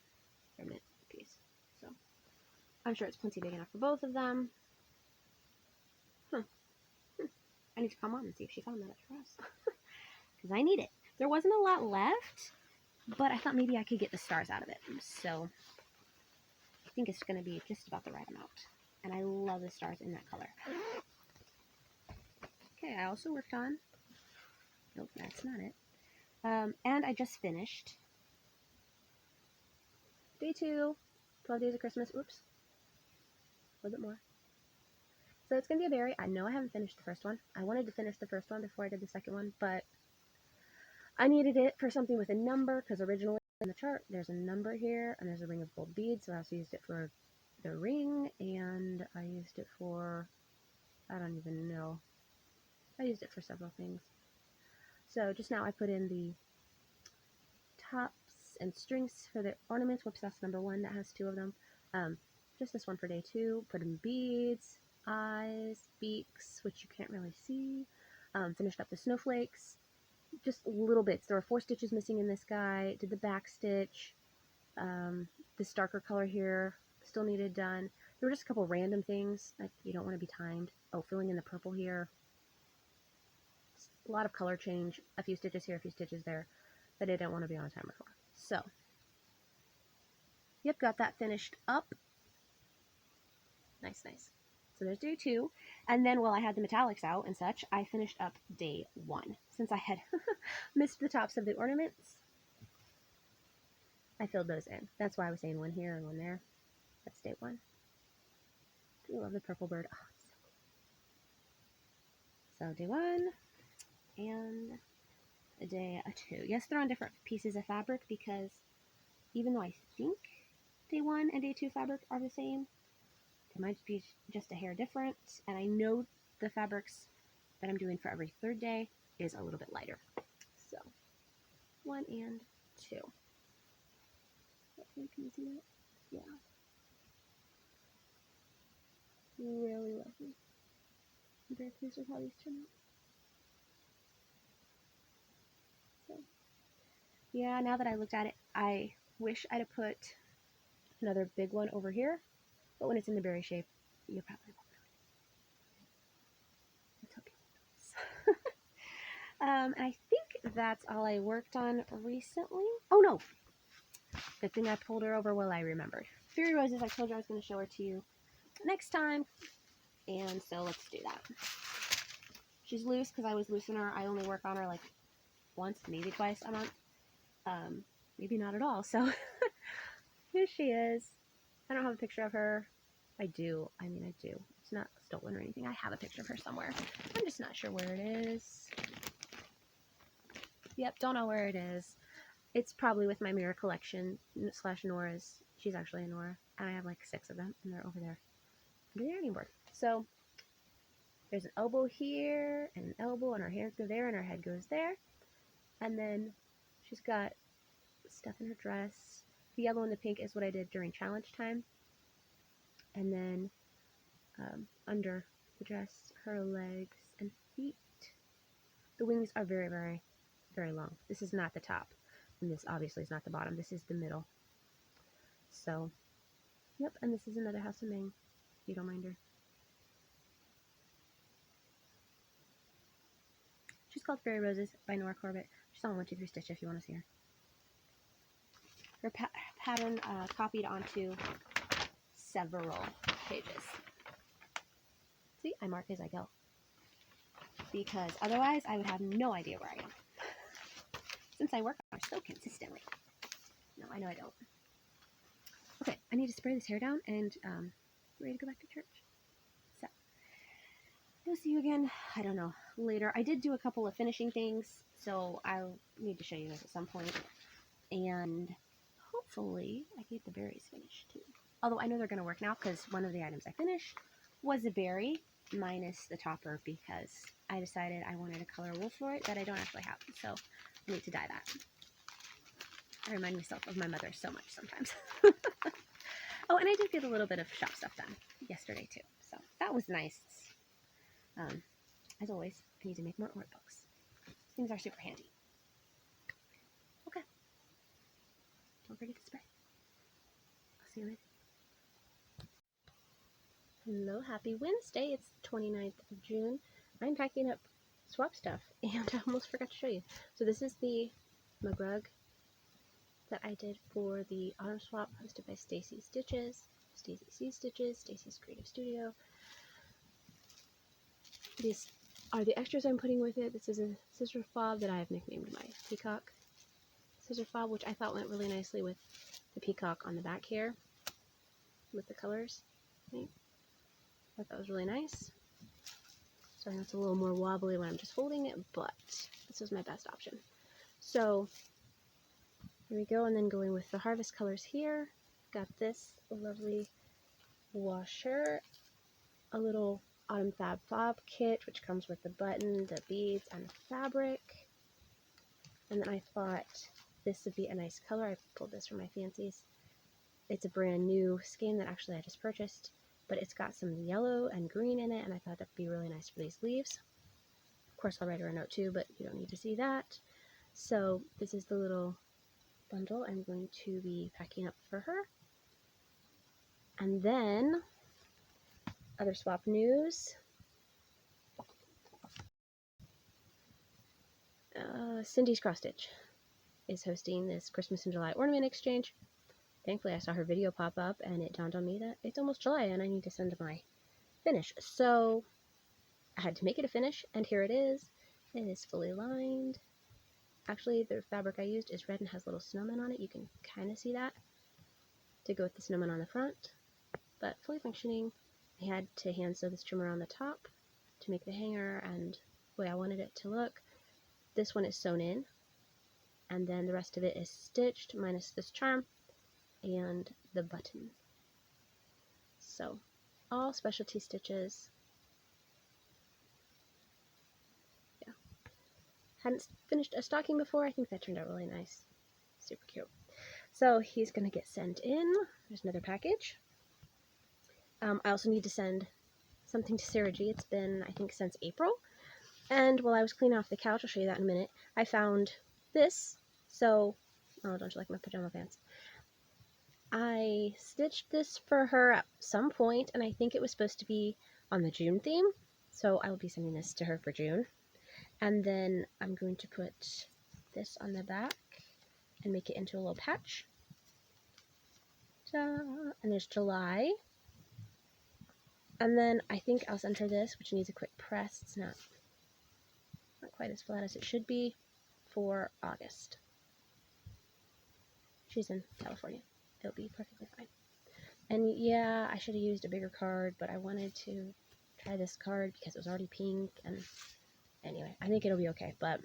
remnant piece. So I'm sure it's plenty big enough for both of them. I need to call Mom and see if she found that for us. Because I need it. There wasn't a lot left, but I thought maybe I could get the stars out of it. So I think it's going to be just about the right amount. And I love the stars in that color. Okay, I also worked on... Nope, that's not it. And I just finished day 2, 12 Days of Christmas. Oops. A little bit more. So it's going to be a berry. I know I haven't finished the first one. I wanted to finish the first one before I did the second one, but I needed it for something with a number, because originally in the chart there's a number here, and there's a ring of gold beads, so I also used it for the ring, and I used it for, I don't even know. I used it for several things. So just now I put in the top beads and strings for the ornaments. Whoops, that's number 1. That has 2 of them. Just this one for day 2. Put in beads, eyes, beaks, which you can't really see. Finished up the snowflakes. Just little bits. There were 4 stitches missing in this guy. Did the back stitch. This darker color here still needed done. There were just a couple random things, like you don't want to be timed. Oh, filling in the purple here. A lot of color change. A few stitches here, a few stitches there that I didn't want to be on a timer for. So, yep, got that finished up. Nice, nice. So there's day 2. And then while I had the metallics out and such, I finished up day 1. Since I had missed the tops of the ornaments, I filled those in. That's why I was saying 1 here and 1 there. That's day 1. I love the purple bird. Oh, it's so cool. So day 1 and day 2. Yes, they're on different pieces of fabric because even though I think day 1 and day 2 fabric are the same, they might be just a hair different. And I know the fabrics that I'm doing for every 3rd day is a little bit lighter. So 1 and 2. Hopefully you can see that. Yeah. Really lovely. I'm very pleased with how these turn out. So, yeah, now that I looked at it, I wish I'd have put another big one over here, but when it's in the berry shape, you probably won't know it. It's okay. And I think that's all I worked on recently. Oh no! Good thing I pulled her over while I remembered. Fairy Roses, I told you I was going to show her to you next time, and so let's do that. She's loose because I was loosing her. I only work on her like once, maybe twice a month. Maybe not at all. So here she is. I don't have a picture of her. I do. I mean, I do. It's not stolen or anything. I have a picture of her somewhere. I'm just not sure where it is. Yep, don't know where it is. It's probably with my mirror collection / Nora's. She's actually a Nora. And I have like 6 of them. And they're over there under the ironing board. So there's an elbow here and an elbow, and her hands go there and her head goes there. And then she's got stuff in her dress. The yellow and the pink is what I did during challenge time. And then under the dress, her legs and feet. The wings are very, very, very long. This is not the top. And this obviously is not the bottom. This is the middle. So, yep. And this is another House of Ming, if you don't mind her. She's called Fairy Roses by Nora Corbett. She's on 1, 2, 3 Stitch if you want to see her. Her pattern copied onto several pages. See, I mark as I go. Because otherwise I would have no idea where I am. Since I work on her so consistently. No, I know I don't. Okay, I need to spray this hair down and get ready to go back to church. So, I'll see you again, I don't know, later. I did do a couple of finishing things, so I'll need to show you those at some point. And hopefully I get the berries finished too. Although I know they're going to work now because one of the items I finished was a berry minus the topper because I decided I wanted a color wool for it that I don't actually have. So I need to dye that. I remind myself of my mother so much sometimes. Oh, and I did get a little bit of shop stuff done yesterday too. So that was nice. As always, I need to make more art books. Things are super handy. Okay. Don't forget to spray. I'll see you later. Hello, happy Wednesday. It's the 29th of June. I'm packing up swap stuff and I almost forgot to show you. So this is the mug rug that I did for the autumn swap hosted by Stacy Stitches, Stacy C Stitches, Stacy's Creative Studio. These are the extras I'm putting with it. This is a scissor fob that I have nicknamed my peacock scissor fob, which I thought went really nicely with the peacock on the back here with the colors. I thought that was really nice. So I know it's a little more wobbly when I'm just holding it, but this was my best option. So here we go, and then going with the harvest colors here. Got this lovely washer, a little autumn fab fob kit, which comes with the button, the beads, and the fabric. And then I thought this would be a nice color. I pulled this from my fancies. It's a brand new skein that actually I just purchased, but it's got some yellow and green in it, and I thought that'd be really nice for these leaves. Of course, I'll write her a note too, but you don't need to see that. So this is the little bundle I'm going to be packing up for her. And then, other swap news. Cindy's Cross Stitch is hosting this Christmas in July ornament exchange. Thankfully, I saw her video pop up, and it dawned on me that it's almost July, and I need to send my finish. So I had to make it a finish, and here it is. It is fully lined. Actually, the fabric I used is red and has little snowmen on it. You can kind of see that to go with the snowmen on the front, but fully functioning. I had to hand sew this trimmer on the top to make the hanger and the way I wanted it to look. This one is sewn in, and then the rest of it is stitched, minus this charm and the button. So, all specialty stitches. Yeah. Hadn't finished a stocking before. I think that turned out really nice. Super cute. So, he's going to get sent in. There's another package. I also need to send something to Sarah G. It's been, I think, since April. And while I was cleaning off the couch, I'll show you that in a minute, I found this. So, oh, don't you like my pajama pants? I stitched this for her at some point, and I think it was supposed to be on the June theme. So I will be sending this to her for June. And then I'm going to put this on the back and make it into a little patch. Ta-da! And there's July. And then I think I'll send her this, which needs a quick press. It's not quite as flat as it should be, for August. She's in California. It'll be perfectly fine. And yeah, I should have used a bigger card, but I wanted to try this card because it was already pink, and anyway, I think it'll be okay. But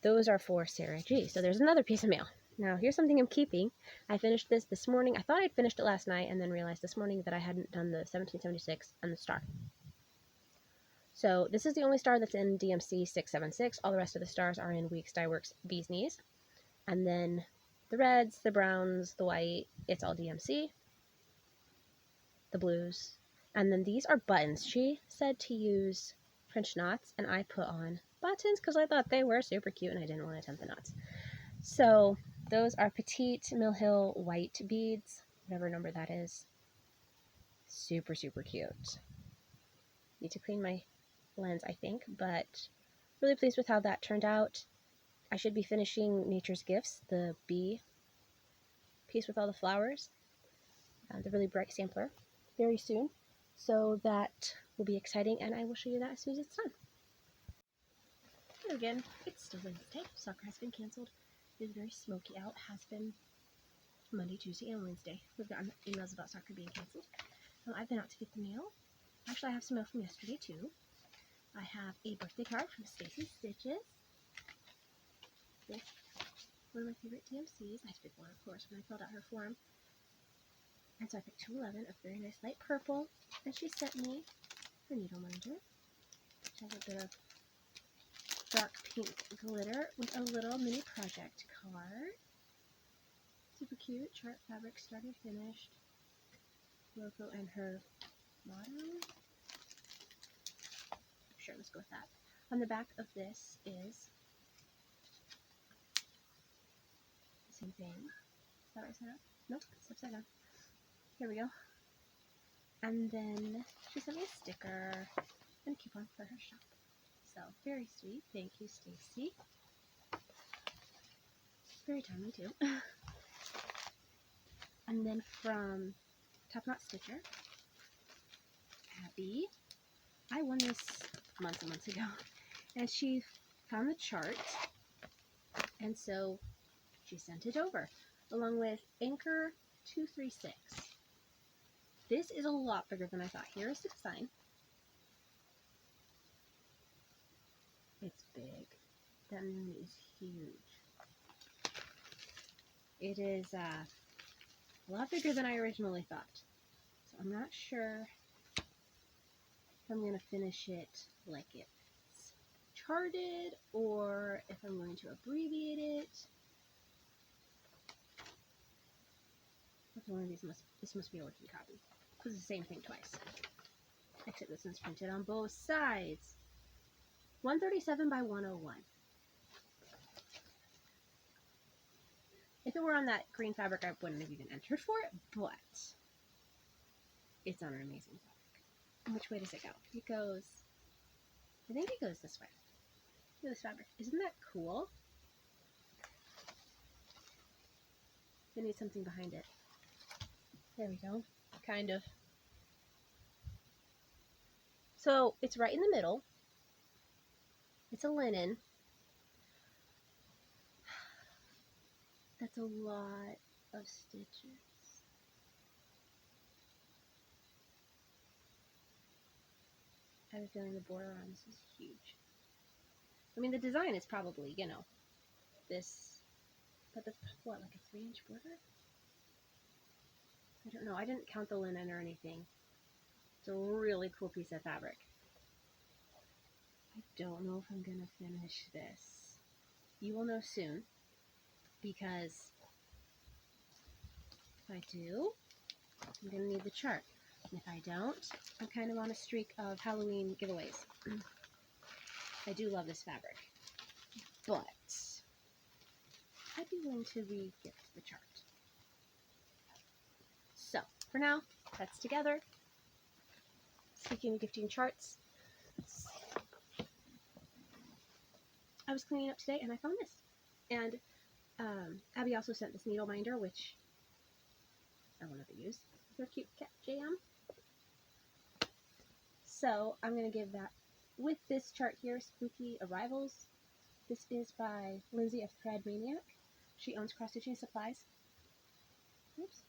those are for Sarah G. So there's another piece of mail. Now, here's something I'm keeping. I finished this morning. I thought I'd finished it last night, and then realized this morning that I hadn't done the 1776 and the star. So this is the only star that's in DMC 676. All the rest of the stars are in Weeks Dye Works Bee's Knees. And then the reds, the browns, the white, it's all DMC. The blues. And then these are buttons. She said to use French knots, and I put on buttons because I thought they were super cute and I didn't want to attempt the knots. So those are Petite Mill Hill white beads, whatever number that is. Super, super cute. Need to clean my lens, I think, but really pleased with how that turned out. I should be finishing Nature's Gifts, the bee piece with all the flowers, the really bright sampler, very soon. So that will be exciting, and I will show you that as soon as it's done. And again, it's still Wednesday. Soccer has been canceled. It is very smoky out. Has been Monday, Tuesday, and Wednesday. We've gotten emails about soccer being canceled. I've been out to get the mail. Actually, I have some mail from yesterday, too. I have a birthday card from Stacy Stitches. This one of my favorite DMCs. I had to pick one, of course, when I filled out her form. And so I picked 211, a very nice light purple. And she sent me her needle minder, which has a bit of dark pink glitter with a little mini project card. Super cute. Chart fabric, started, finished. Logo and her motto. Sure, let's go with that. On the back of this is the same thing. Is that right side up? Nope, it's upside down. Here we go. And then she sent me a sticker and a coupon for her shop. So, very sweet. Thank you, Stacy. Very timely, too. And then from Top Knot Stitcher, Abby. I won this months and months ago. And she found the chart. And so she sent it over, along with Anchor 236. This is a lot bigger than I thought. Here is the design. It's big. That moon is huge. It is a lot bigger than I originally thought. So I'm not sure if I'm going to finish it like it's charted or if I'm going to abbreviate it. So one of these this must be a working copy. Because it's the same thing twice. Except this one's printed on both sides. 137 by 101. If it were on that green fabric, I wouldn't have even entered for it, but it's on an amazing fabric. And which way does it go? It goes, I think it goes this way. Look at this fabric. Isn't that cool? I need something behind it. There we go. Kind of. So it's right in the middle. It's a linen. That's a lot of stitches. I have a feeling the border on this is huge. I mean, the design is probably, you know, this, but that's what, like a 3-inch border? I don't know. I didn't count the linen or anything. It's a really cool piece of fabric. I don't know if I'm going to finish this. You will know soon, because if I do, I'm going to need the chart. And if I don't, I'm kind of on a streak of Halloween giveaways. I do love this fabric, but I'd be willing to re-gift the chart. So, for now, that's together. Speaking of gifting charts, I was cleaning up today and I found this. And Abby also sent this needle minder, which I will never use. They're cute cat jam. So I'm going to give that with this chart here, Spooky Arrivals. This is by Lindsay of Thread Maniac. She owns Cross Stitching Supplies. Oops.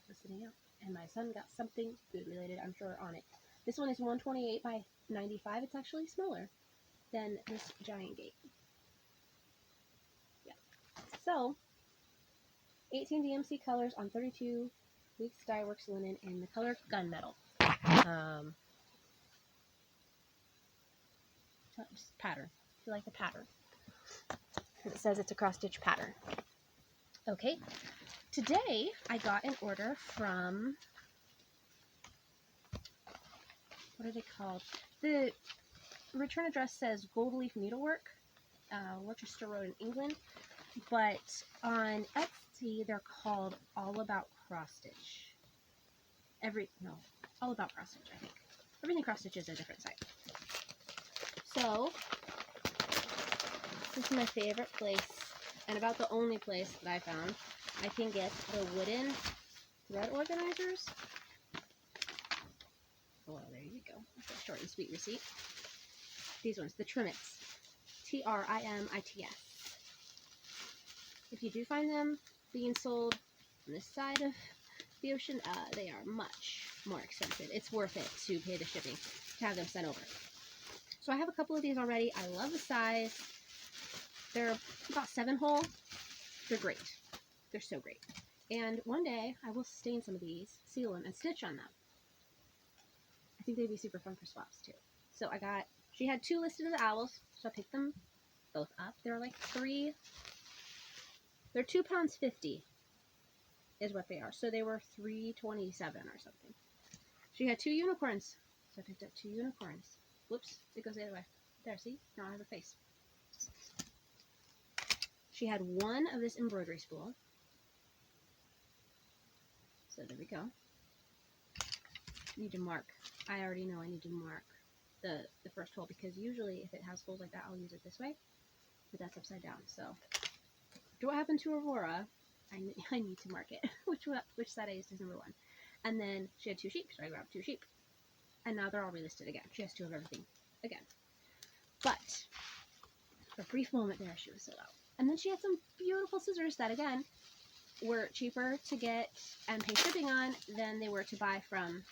Listening out. And my son got something food related, I'm sure, on it. This one is 128 by 95. It's actually smaller than this giant gate. Yeah. So, 18 DMC colors on 32 weeks Dyeworks linen in the color Gunmetal. Pattern. If you like the pattern. It says it's a cross stitch pattern. Okay. Today I got an order from, what are they called? The return address says Gold Leaf Needlework, Worcester Road in England, but on Etsy they're called All About Cross Stitch. All About Cross Stitch, I think. Everything Cross Stitch is a different site. So, this is my favorite place, and about the only place that I found I can get the wooden thread organizers. Well, there you go. That's a short and sweet receipt. These ones, the Trimmits. Trimits. If you do find them being sold on this side of the ocean, they are much more expensive. It's worth it to pay the shipping to have them sent over. So I have a couple of these already. I love the size. They're about 7-hole. They're great. They're so great. And one day I will stain some of these, seal them, and stitch on them. I think they'd be super fun for swaps too. So she had 2 listed as owls, so I picked them both up. They're like they're £2.50 is what they are. So they were $3.27 or something. She had 2 unicorns, so I picked up 2 unicorns. Whoops, it goes the other way. There, see? Now I have a face. She had 1 of this embroidery spool. So there we go. Need to mark. I already know I need to mark the first hole, because usually if it has holes like that, I'll use it this way. But that's upside down. So after what happened to Aurora, I need to mark it. which side I used as number 1. And then she had 2 sheep, so I grabbed 2 sheep. And now they're all relisted again. She has 2 of everything again. But for a brief moment there, she was sold out. And then she had some beautiful scissors that, again, were cheaper to get and pay shipping on than they were to buy from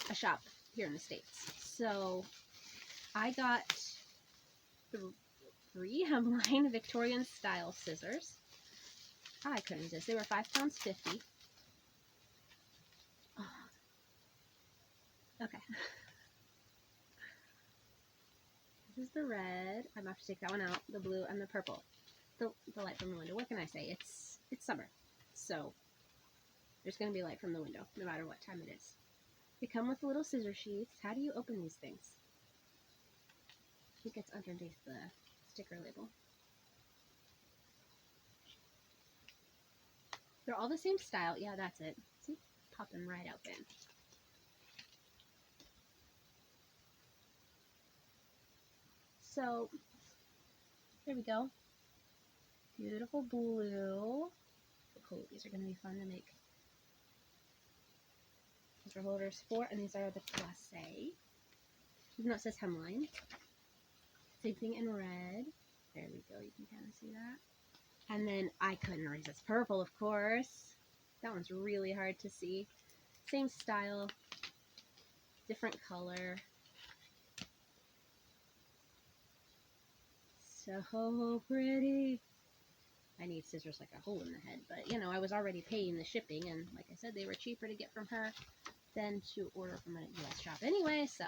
a shop here in the States. So I got 3 hemline Victorian style scissors. I couldn't resist. They were £5.50. Oh. Okay. This is the red. I'm going to have to take that one out. The blue and the purple. the light from the window. What can I say? It's summer, so there's going to be light from the window no matter what time it is. They come with little scissor sheaths. How do you open these things? I think it's underneath the sticker label. They're all the same style. Yeah, that's it. See? Popping right open. So, there we go. Beautiful blue. Oh, these are going to be fun to make scissor holders for. And these are the glacé. Even though it says hemline. Same thing in red. There we go. You can kind of see that. And then I couldn't resist purple, of course. That one's really hard to see. Same style. Different color. So pretty. I need scissors like a hole in the head, but you know, I was already paying the shipping, and like I said, they were cheaper to get from her than to order from a US shop anyway, so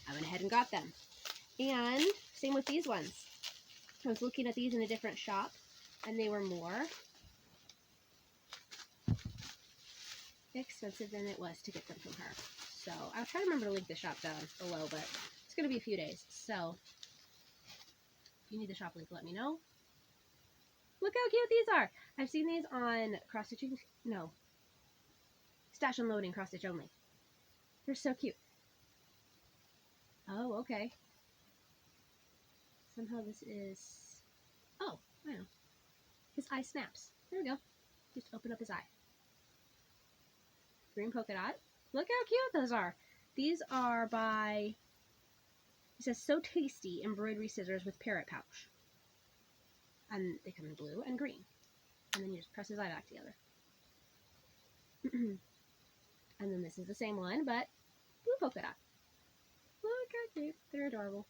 I went ahead and got them. And same with these ones. I was looking at these in a different shop, and they were more expensive than it was to get them from her. So I'll try to remember to link the shop down below, but it's going to be a few days, so if you need the shop link, let me know. Look how cute these are. I've seen these on cross stitching. No. Stash and Loading cross stitch only. They're so cute. Oh, okay. Somehow this is... Oh, I know. His eye snaps. There we go. Just open up his eye. Green polka dot. Look how cute those are. These are by... It says So Tasty embroidery scissors with parrot pouch. And they come in blue and green. And then you just press his eye back together. And then this is the same one, but blue polka dot. Look how cute. They're adorable.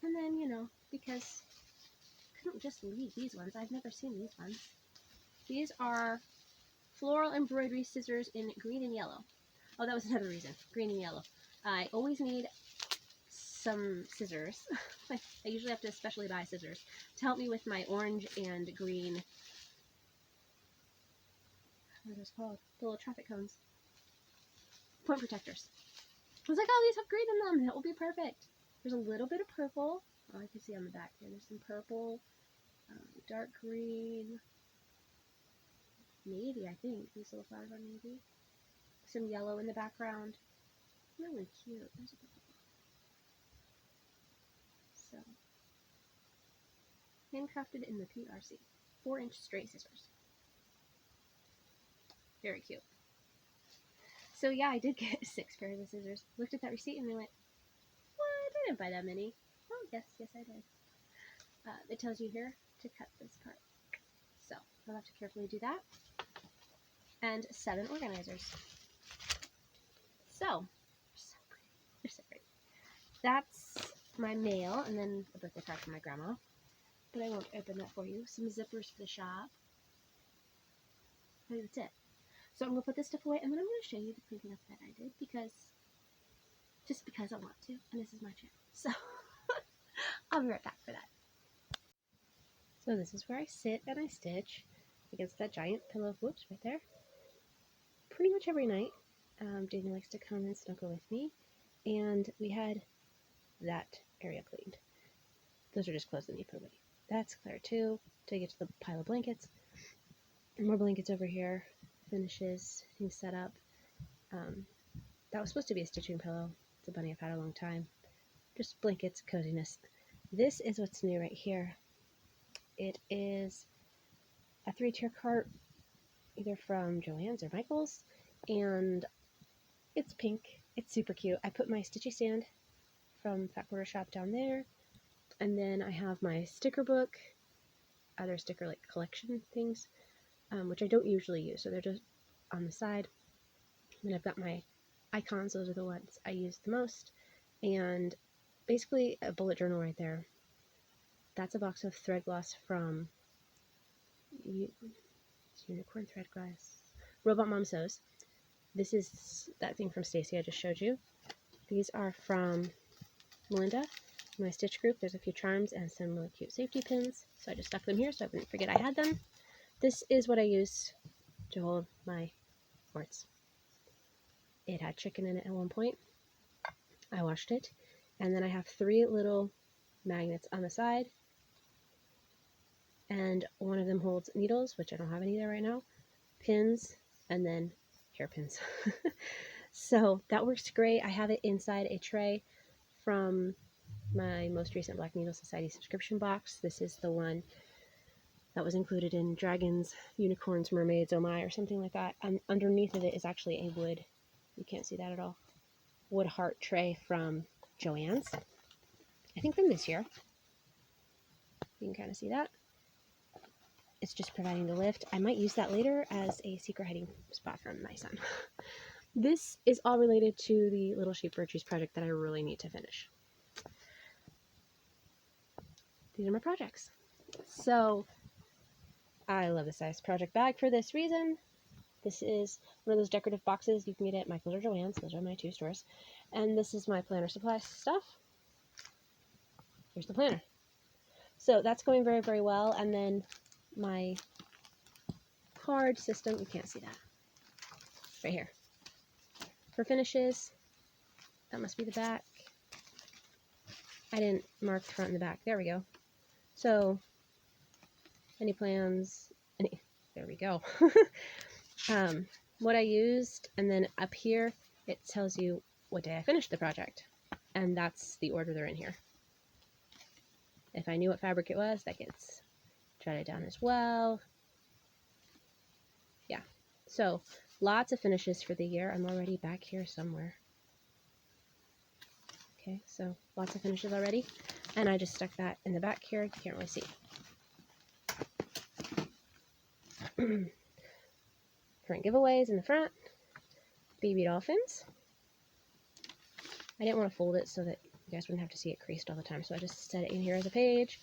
And then, you know, because I couldn't just leave these ones. I've never seen these ones. These are floral embroidery scissors in green and yellow. Oh, that was another reason. Green and yellow. I always need some scissors. I usually have to especially buy scissors to help me with my orange and green, what are those called? The little traffic cones. Point protectors. I was like, oh, these have green in them. That will be perfect. There's a little bit of purple. Oh, I can see on the back here. There's some purple, dark green, navy, I think. These little flowers are navy. Some yellow in the background. Really cute. There's a purple. So, handcrafted in the PRC. 4-inch straight scissors. Very cute. So yeah, I did get 6 pairs of scissors. Looked at that receipt and I went, what? I didn't buy that many. Oh, yes, I did. It tells you here to cut this part. So, I'll have to carefully do that. And 7 organizers. So, they're so pretty. That's my mail, and then a birthday card from my grandma. But I won't open that for you. Some zippers for the shop. I think that's it. So I'm going to put this stuff away, and then I'm going to show you the printing up that I did, just because I want to, and this is my channel. So, I'll be right back for that. So this is where I sit and I stitch against that giant pillow, whoops, right there. Pretty much every night. Daniel likes to come and snuggle with me, and we had that area cleaned. Those are just clothes that need put away. That's clear too, to get to the pile of blankets. More blankets over here, finishes, things set up. That was supposed to be a stitching pillow. It's a bunny I've had a long time. Just blankets, coziness. This is what's new right here. It is a 3-tier cart, either from Joann's or Michael's, and it's pink. It's super cute. I put my Stitchy stand from Fat Quarter Shop down there, and then I have my sticker book, other sticker like collection things, which I don't usually use, so they're just on the side. And then I've got my icons. Those are the ones I use the most, and basically a bullet journal right there. That's a box of thread gloss from Unicorn Thread Gloss. Robot Mom Sews. This is that thing from Stacy I just showed you. These are from Melinda, my stitch group. There's a few charms and some really cute safety pins, so I just stuck them here so I wouldn't forget I had them. This is what I use to hold my quartz. It had chicken in it at one point. I washed it, and then I have 3 little magnets on the side, and one of them holds needles, which I don't have any there right now, pins, and then hairpins. So that works great. I have it inside a tray from my most recent Black Needle Society subscription box. This is the one that was included in Dragons, Unicorns, Mermaids, Oh My, or something like that. And underneath of it is actually a wood, you can't see that at all, wood heart tray from Joann's. I think from this year. You can kind of see that. It's just providing the lift. I might use that later as a secret hiding spot from my son. This is all related to the Little Sheep Virtues project that I really need to finish. These are my projects. So I love this size project bag for this reason. This is one of those decorative boxes you can get at Michael's or Joann's. Those are my 2 stores. And this is my planner supply stuff. Here's the planner. So that's going very, very well. And then my card system, you can't see that, right here. For finishes, that must be the back. I didn't mark the front and the back. There we go. So, any plans, there we go. What I used, and then up here, it tells you what day I finished the project. And that's the order they're in here. If I knew what fabric it was, that gets jotted down as well. Yeah, so lots of finishes for the year. I'm already back here somewhere. Okay, so lots of finishes already. And I just stuck that in the back here. You can't really see. Current giveaways in the front. Baby dolphins. I didn't want to fold it so that you guys wouldn't have to see it creased all the time, so I just set it in here as a page.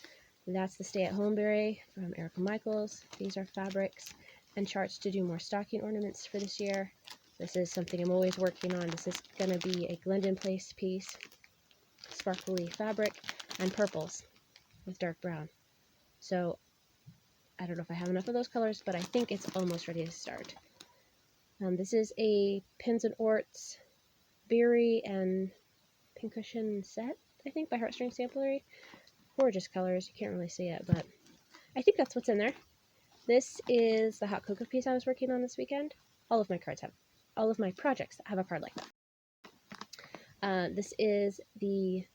That's the Stay at Home Berry from Erica Michaels. These are fabrics and charts to do more stocking ornaments for this year. This is something I'm always working on. This is going to be a Glendon Place piece. Sparkly fabric and purples with dark brown. So I don't know if I have enough of those colors, but I think it's almost ready to start. This is a Pins and Orts Berry and Pincushion set, I think, by Heartstring Samplery. Gorgeous colors. You can't really see it, but I think that's what's in there. This is the hot cocoa piece I was working on this weekend. All of my projects have a card like that. This is the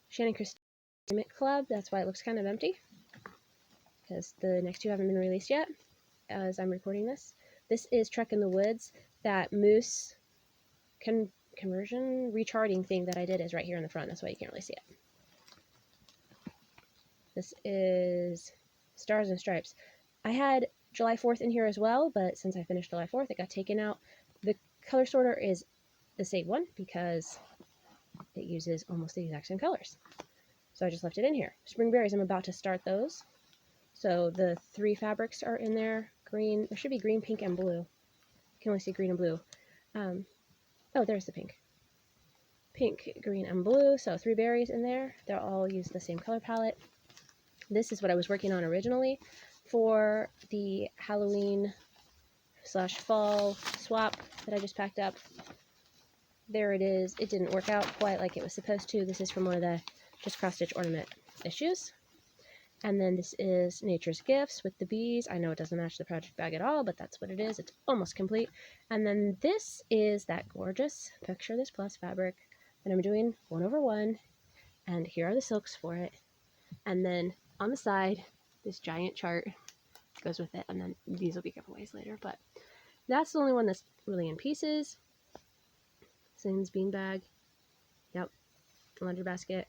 Shannon Christine Club. That's why it looks kind of empty, because the next 2 haven't been released yet as I'm recording this. This is Trek in the Woods. That moose conversion recharting thing that I did is right here in the front. That's why you can't really see it. This is Stars and Stripes. I had July 4th in here as well, but since I finished July 4th, it got taken out. The color sorter is the same one because it uses almost the exact same colors. So I just left it in here. Spring Berries, I'm about to start those. So the 3 fabrics are in there. Green, there should be green, pink, and blue. You can only see green and blue. Oh, there's the pink. Pink, green, and blue. So 3 berries in there. They'll all use the same color palette. This is what I was working on originally for the Halloween/fall swap that I just packed up. There it is. It didn't work out quite like it was supposed to. This is from one of the Just Cross Stitch ornament issues. And then this is Nature's Gifts with the bees. I know it doesn't match the project bag at all, but that's what it is. It's almost complete. And then this is that gorgeous Picture This Plus fabric that I'm doing 1/1. And here are the silks for it. And then on the side, this giant chart goes with it. And then these will be giveaways later. But that's the only one that's really in pieces. Sin's beanbag. Yep. Laundry basket.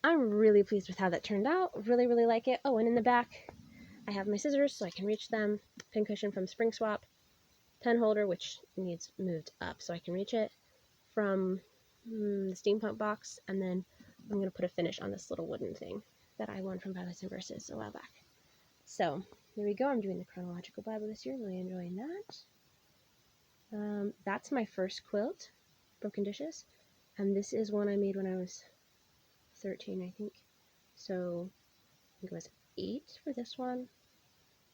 I'm really pleased with how that turned out. Really, really like it. Oh, and in the back, I have my scissors so I can reach them. Pincushion from Spring Swap. Pen holder, which needs moved up so I can reach it, from the steampunk box. And then I'm going to put a finish on this little wooden thing that I won from Violets and Verses a while back. So there we go. I'm doing the Chronological Bible this year. Really enjoying that. That's my first quilt, Broken Dishes. And this is one I made when I was 13, I think. So I think it was 8 for this one.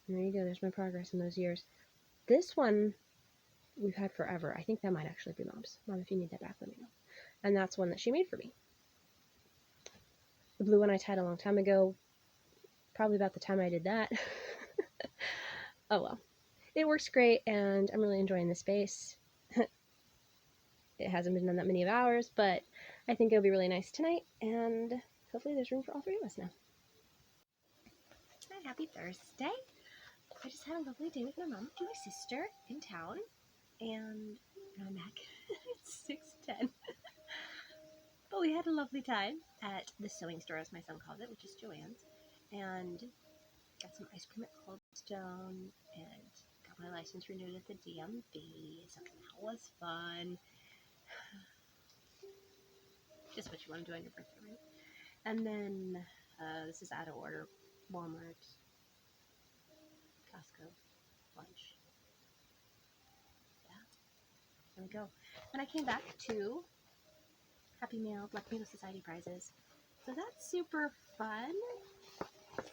And there you go, there's my progress in those years. This one we've had forever. I think that might actually be Mom's. Mom, if you need that back, let me know. And that's one that she made for me. The blue one I tied a long time ago, probably about the time I did that. Oh well. It works great, and I'm really enjoying the space. It hasn't been done that many of hours, but I think it'll be really nice tonight, and hopefully there's room for all 3 of us now. Hi, happy Thursday. I just had a lovely day with my mom and my sister in town, and I'm back. It's 6:10. But we had a lovely time at the sewing store, as my son calls it, which is Joann's, and got some ice cream at Cold Stone, and got my license renewed at the DMV, so that was fun. Just what you want to do on your birthday, right? And then, this is out of order, Walmart, Costco, lunch. Yeah, there we go. And I came back to Happy Meal, Black Meal Society prizes. So that's super fun.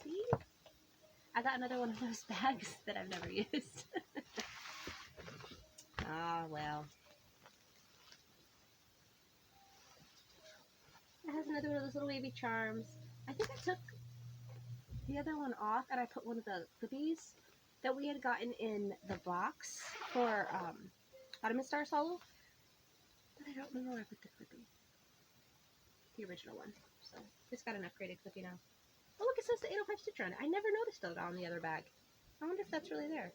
See? I got another one of those bags that I've never used. Ah, well. It has another one of those little wavy charms. I think I took the other one off and I put one of the clippies that we had gotten in the box for Ottoman Star Solo. But I don't remember where I put the clippy. The original one. So it's got an upgraded clippy now. Oh look, it says the 805 Stitch on it. I never noticed that on the other bag. I wonder if that's really there.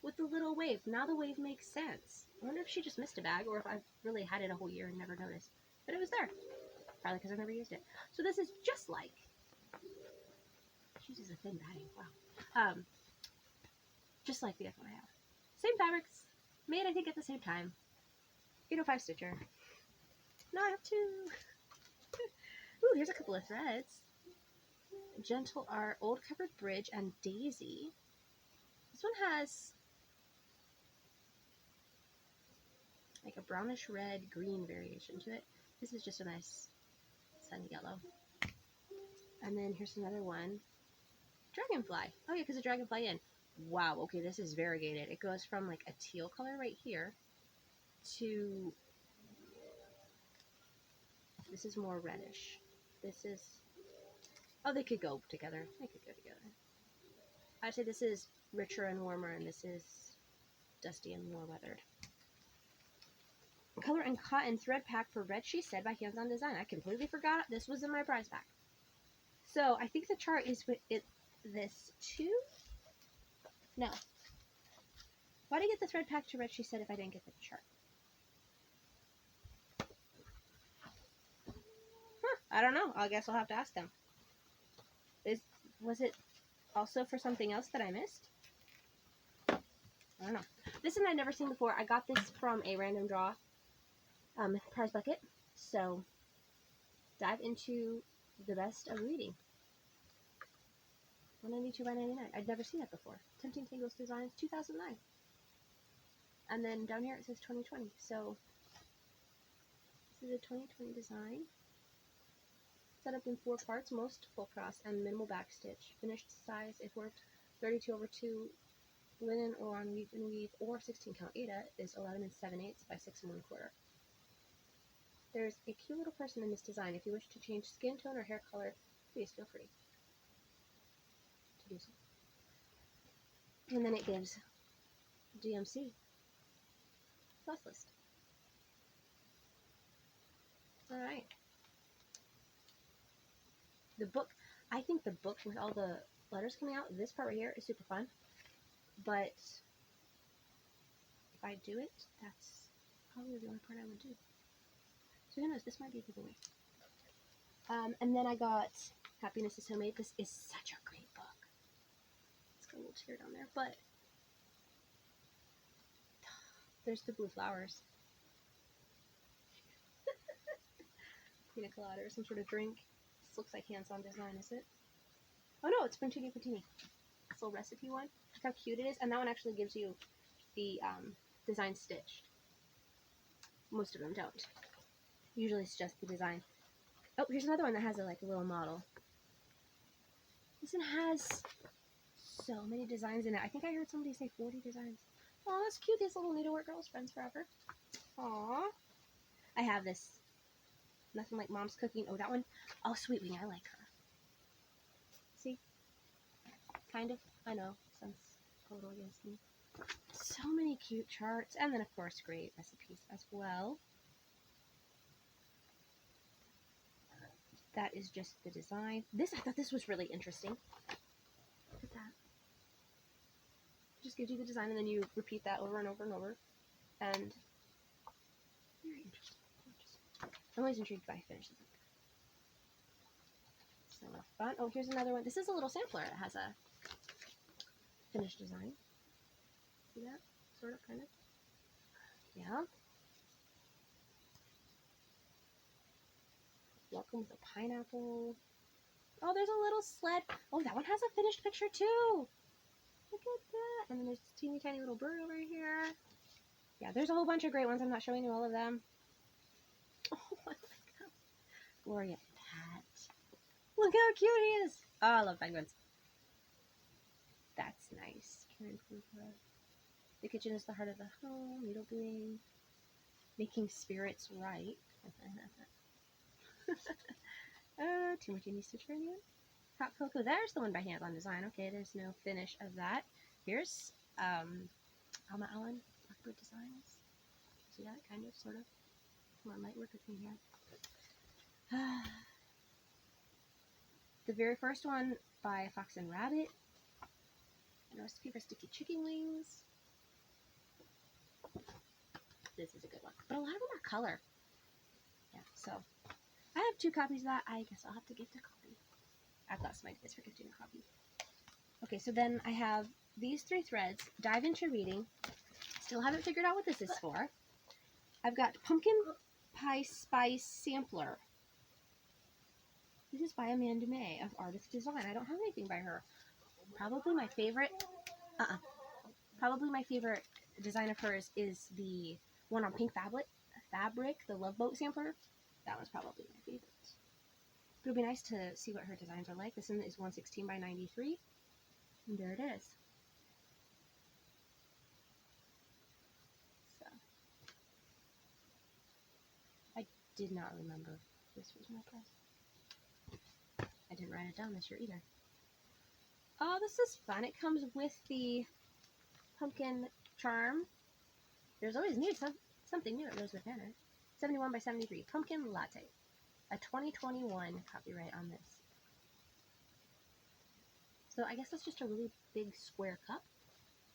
With the little wave. Now the wave makes sense. I wonder if she just missed a bag or if I've really had it a whole year and never noticed. But it was there. Probably because I've never used it. So this is just like... She uses a thin batting. Wow. Just like the other one I have. Same fabrics. Made, I think, at the same time. 805 Stitcher. Now I have 2. Ooh, here's a couple of threads. Gentle Art, Old Covered Bridge, and Daisy. This one has like a brownish red green variation to it. This is just a nice sunny yellow. And then here's another one. Dragonfly. Oh yeah, because the dragonfly in. Wow, okay, this is variegated. It goes from like a teal color right here to... This is more reddish. This is... Oh, they could go together. They could go together. I'd say this is richer and warmer, and this is dusty and more weathered. Color and Cotton thread pack for Red She Said by Hands On Design. I completely forgot this was in my prize pack. So I think the chart is with it. This too? No. Why did I get the thread pack to Red She Said if I didn't get the chart? Huh, I don't know. I guess I'll have to ask them. Was it also for something else that I missed? I don't know. This one I'd never seen before. I got this from a random draw prize bucket. So dive into the best of reading. $192 by $99. I'd never seen that before. Tempting Tangles Designs 2009. And then down here it says 2020. So this is a 2020 design. Set up in 4 parts, most full cross and minimal back stitch. Finished size if worked 32/2 linen or on weave and weave or 16 count Aida is 11 7/8 by 6 1/4. There's a cute little person in this design. If you wish to change skin tone or hair color, please feel free to do so. And then it gives DMC plus list. Alright. The book, I think the book with all the letters coming out, this part right here is super fun. But if I do it, that's probably the only part I would do. So who knows, this might be a giveaway. And then I got Happiness is Homemade. This is such a great book. It's got a little tear down there, but there's the blue flowers. Pina colada or some sort of drink. This looks like Hands On Design, is it? Oh no, it's Puntini Puntini. This little recipe one. Look how cute it is. And that one actually gives you the design stitched. Most of them don't. Usually it's just the design. Oh, here's another one that has a little model. This one has so many designs in it. I think I heard somebody say 40 designs. Oh, that's cute. These little needlework girls, friends forever. Aww. I have this. Nothing like mom's cooking. Oh, that one. Oh, Sweet Wing. I like her. See? Kind of. I know. Sounds a little against me. So many cute charts. And then, of course, great recipes as well. That is just the design. I thought this was really interesting. Look at that. Just gives you the design and then you repeat that over and over and over. And very interesting. I'm always intrigued by finishes. So fun. Oh, here's another one. This is a little sampler. It has a finished design. See that? Sort of, kind of. Yeah. Welcome with a pineapple. Oh, there's a little sled. Oh, that one has a finished picture too. Look at that. And then there's a teeny tiny little bird over here. Yeah, there's a whole bunch of great ones. I'm not showing you all of them. Oh, I like that. Gloria Pat. Look how cute he is. Oh, I love penguins. That's nice. Karen Cooper. The kitchen is the heart of the home. Needle doing. Making spirits right. Two martinis to turn in. Hot cocoa. There's the one by Hands On Design. Okay, there's no finish of that. Here's Alma Allen Blackbird Designs. See that? Kind of, sort of. More light work with me here. The very first one by Fox and Rabbit. And a recipe for sticky chicken wings. This is a good one. But a lot of them are color. Yeah, so I have 2 copies of that. I guess I'll have to gift a copy. I've got some ideas for gifting a copy. Okay, so then I have these 3 threads. Dive into reading. Still haven't figured out what this is for. I've got Pumpkin Pie Spice Sampler. This is by Amanda May of Artist Design. I don't have anything by her. Probably my favorite. Probably my favorite design of hers is the one on pink fabric, the Love Boat sampler. That one's probably my favorite. But it'll be nice to see what her designs are like. This one is 116 by 93. And there it is. So I did not remember this was my prize. I didn't write it down this year either. Oh, this is fun. It comes with the pumpkin charm. There's always something new that goes with banner. 71 by 73. Pumpkin Latte. A 2021 copyright on this. So I guess that's just a really big square cup.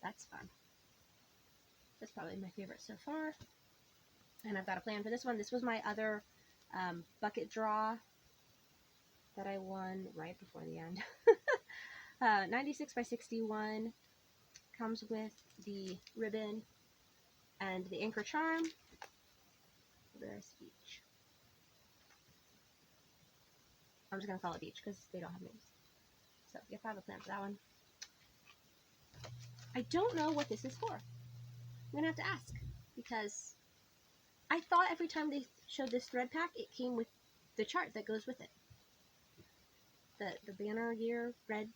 That's fun. That's probably my favorite so far. And I've got a plan for this one. This was my other bucket draw that I won right before the end. 96 by 61. Comes with the ribbon and the anchor charm. There's Beach. I'm just going to call it Beach because they don't have names. So, yep, I have a plan for that one. I don't know what this is for. I'm going to have to ask because I thought every time they showed this thread pack, it came with the chart that goes with it. The banner year red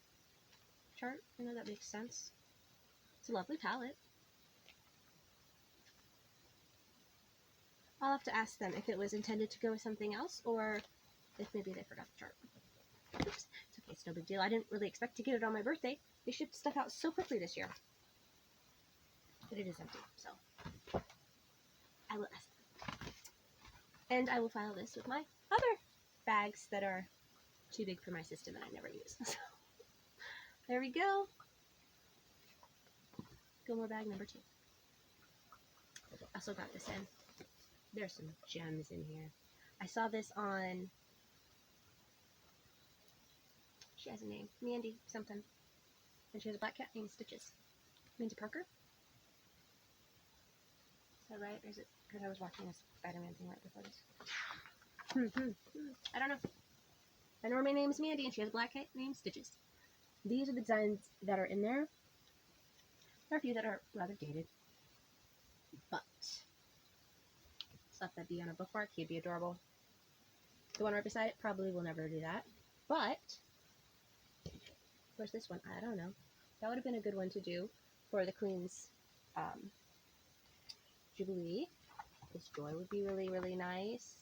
chart. I know that makes sense. It's a lovely palette. I'll have to ask them if it was intended to go with something else or if maybe they forgot the chart. Oops. It's okay, it's no big deal. I didn't really expect to get it on my birthday. They shipped stuff out so quickly this year. But it is empty, so I will ask them. And I will file this with my other bags that are too big for my system and I never use. So there we go. Gilmore bag number 2. I also got this in. There's some gems in here. I saw this on, she has a name, Mandy something. And she has a black cat named Stitches. Mandy Parker? Is that right? Or is it, because I was watching a Spider-Man thing right before this. I don't know. I know her name is Mandy and she has a black cat named Stitches. These are the designs that are in there. There are a few that are rather dated. But let that be on a bookmark. He'd be adorable. The one right beside it probably will never do that. But, where's this one? I don't know. That would have been a good one to do for the Queen's Jubilee. This Joy would be really, really nice.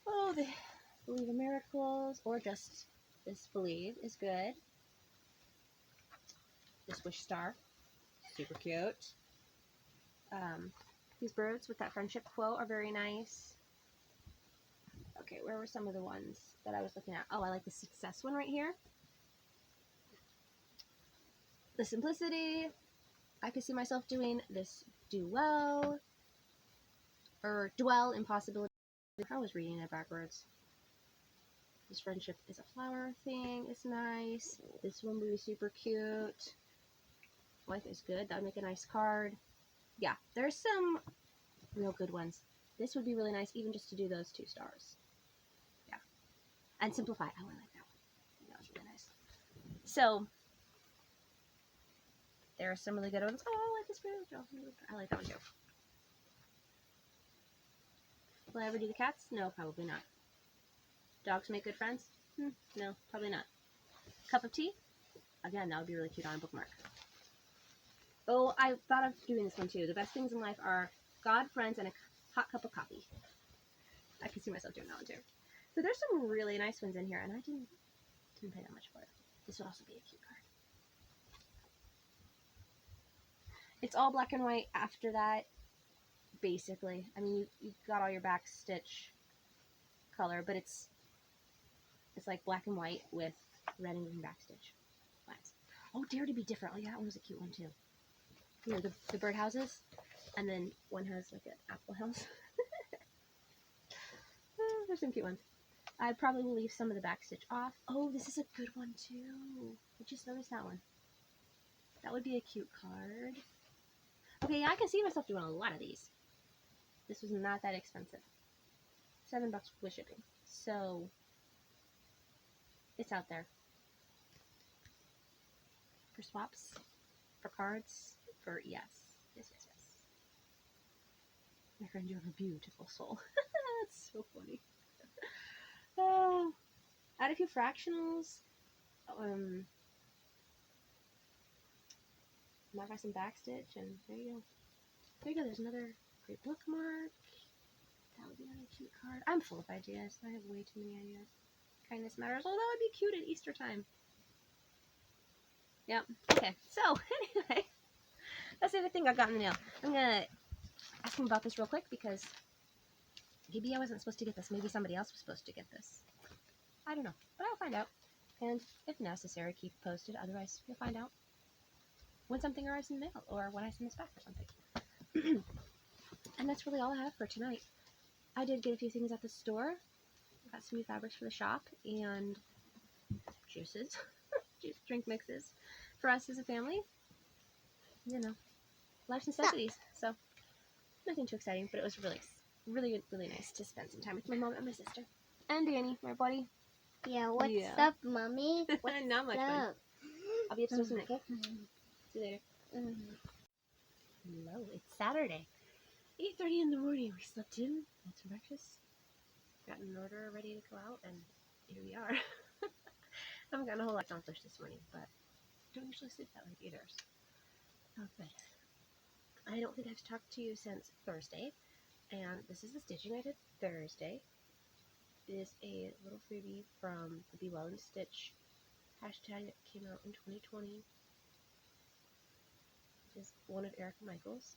Oh, the Believe in Miracles, or just this Believe is good. This Wish Star, super cute. These birds with that friendship quote are very nice. Okay, where were some of the ones that I was looking at? Oh, I like the Success one right here. The Simplicity. I could see myself doing this Do Well, or Dwell Impossibility. I was reading it backwards. This Friendship is a Flower thing. It's nice. This one would be super cute. Life is Good. That would make a nice card. Yeah, there's some real good ones. This would be really nice, even just to do those 2 stars. Yeah. And Simplify. Oh, I like that one. That was really nice. So, there are some really good ones. Oh, Life is Good. I like that one too. Will I ever do the cats? No, probably not. Dogs make good friends? No, probably not. Cup of Tea? Again, that would be really cute on a bookmark. Oh, I thought of doing this one too. The best things in life are God, friends, and a hot cup of coffee. I can see myself doing that one too. So there's some really nice ones in here, and I didn't pay that much for it. This would also be a cute card. It's all black and white after that, basically. I mean, you got all your back stitch color, but it's like black and white with red and green backstitch lines. Oh, Dare to Be Different. Oh yeah, that one was a cute one too. You know, the bird houses, and then one has like an apple house. There's some cute ones. I probably will leave some of the backstitch off. Oh, this is a good one too. I just noticed that one. That would be a cute card. Okay, yeah, I can see myself doing a lot of these. This was not that expensive. $7 with shipping. So, it's out there. For swaps, for cards, for yes. Yes. My friend, you have a beautiful soul. That's so funny. Oh, add a few fractionals. Mark out some backstitch, and there you go. There you go. There's another great bookmark. That would be another cute card. I'm full of ideas. I have way too many ideas. Kindness Matters. Oh, that would be cute at Easter time. Yep. Okay. So, anyway, that's the other thing I got in the mail. I'm going to ask him about this real quick because maybe I wasn't supposed to get this. Maybe somebody else was supposed to get this. I don't know. But I'll find out. And if necessary, keep posted. Otherwise, you'll find out when something arrives in the mail or when I send this back or something. And that's really all I have for tonight. I did get a few things at the store. Got some new fabrics for the shop and juices, drink mixes for us as a family. You know, life's necessities. So nothing too exciting, but it was really nice to spend some time with my mom and my sister and Danny, my buddy. Yeah, what's up, Mommy? What's Not much fun. I'll be upstairs tonight. Okay. See you later. Hello, it's Saturday. 8:30 in the morning. We slept in, had some breakfast, got an order ready to go out, and here we are. I haven't gotten a whole lot accomplished this morning, but I don't usually sleep that late either. Oh, good. I don't think I've talked to you since Thursday, and this is the stitching I did Thursday. It is a little freebie from the Be Well and Stitch hashtag that came out in 2020. It is one of Erica Michaels.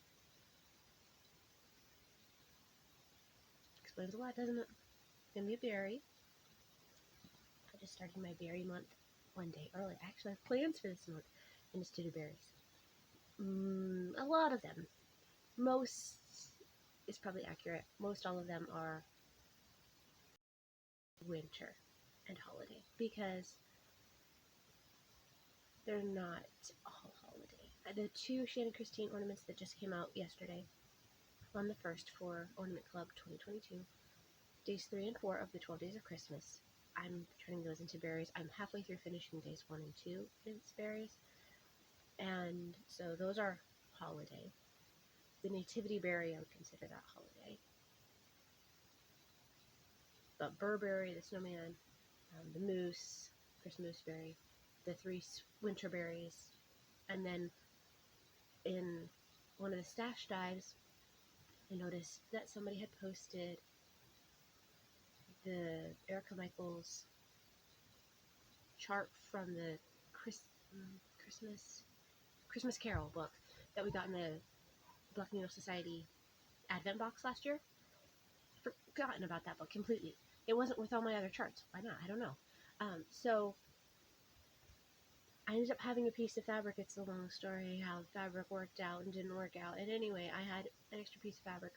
Explains a lot, doesn't it? It's gonna be a berry. I just started my berry month one day early. I actually have plans for this month, and it's to do berries. A lot of them. Most is probably accurate. Most all of them are winter and holiday because they're not all holiday. The 2 Shannon Christine ornaments that just came out yesterday on the 1st for Ornament Club 2022, days 3 and 4 of the 12 Days of Christmas. I'm turning those into berries. I'm halfway through finishing days 1 and 2 into berries, and so those are holiday. The nativity berry, I would consider that holiday. But Burberry, the snowman, the moose, Christmas berry, the 3 winter berries, and then in one of the stash dives, I noticed that somebody had posted the Erica Michaels chart from the Christmas Carol book that we got in the Black Needle Society Advent box last year. Forgotten about that book completely. It wasn't with all my other charts. Why not? I don't know. So I ended up having a piece of fabric. It's a long story how fabric worked out and didn't work out. And anyway, I had an extra piece of fabric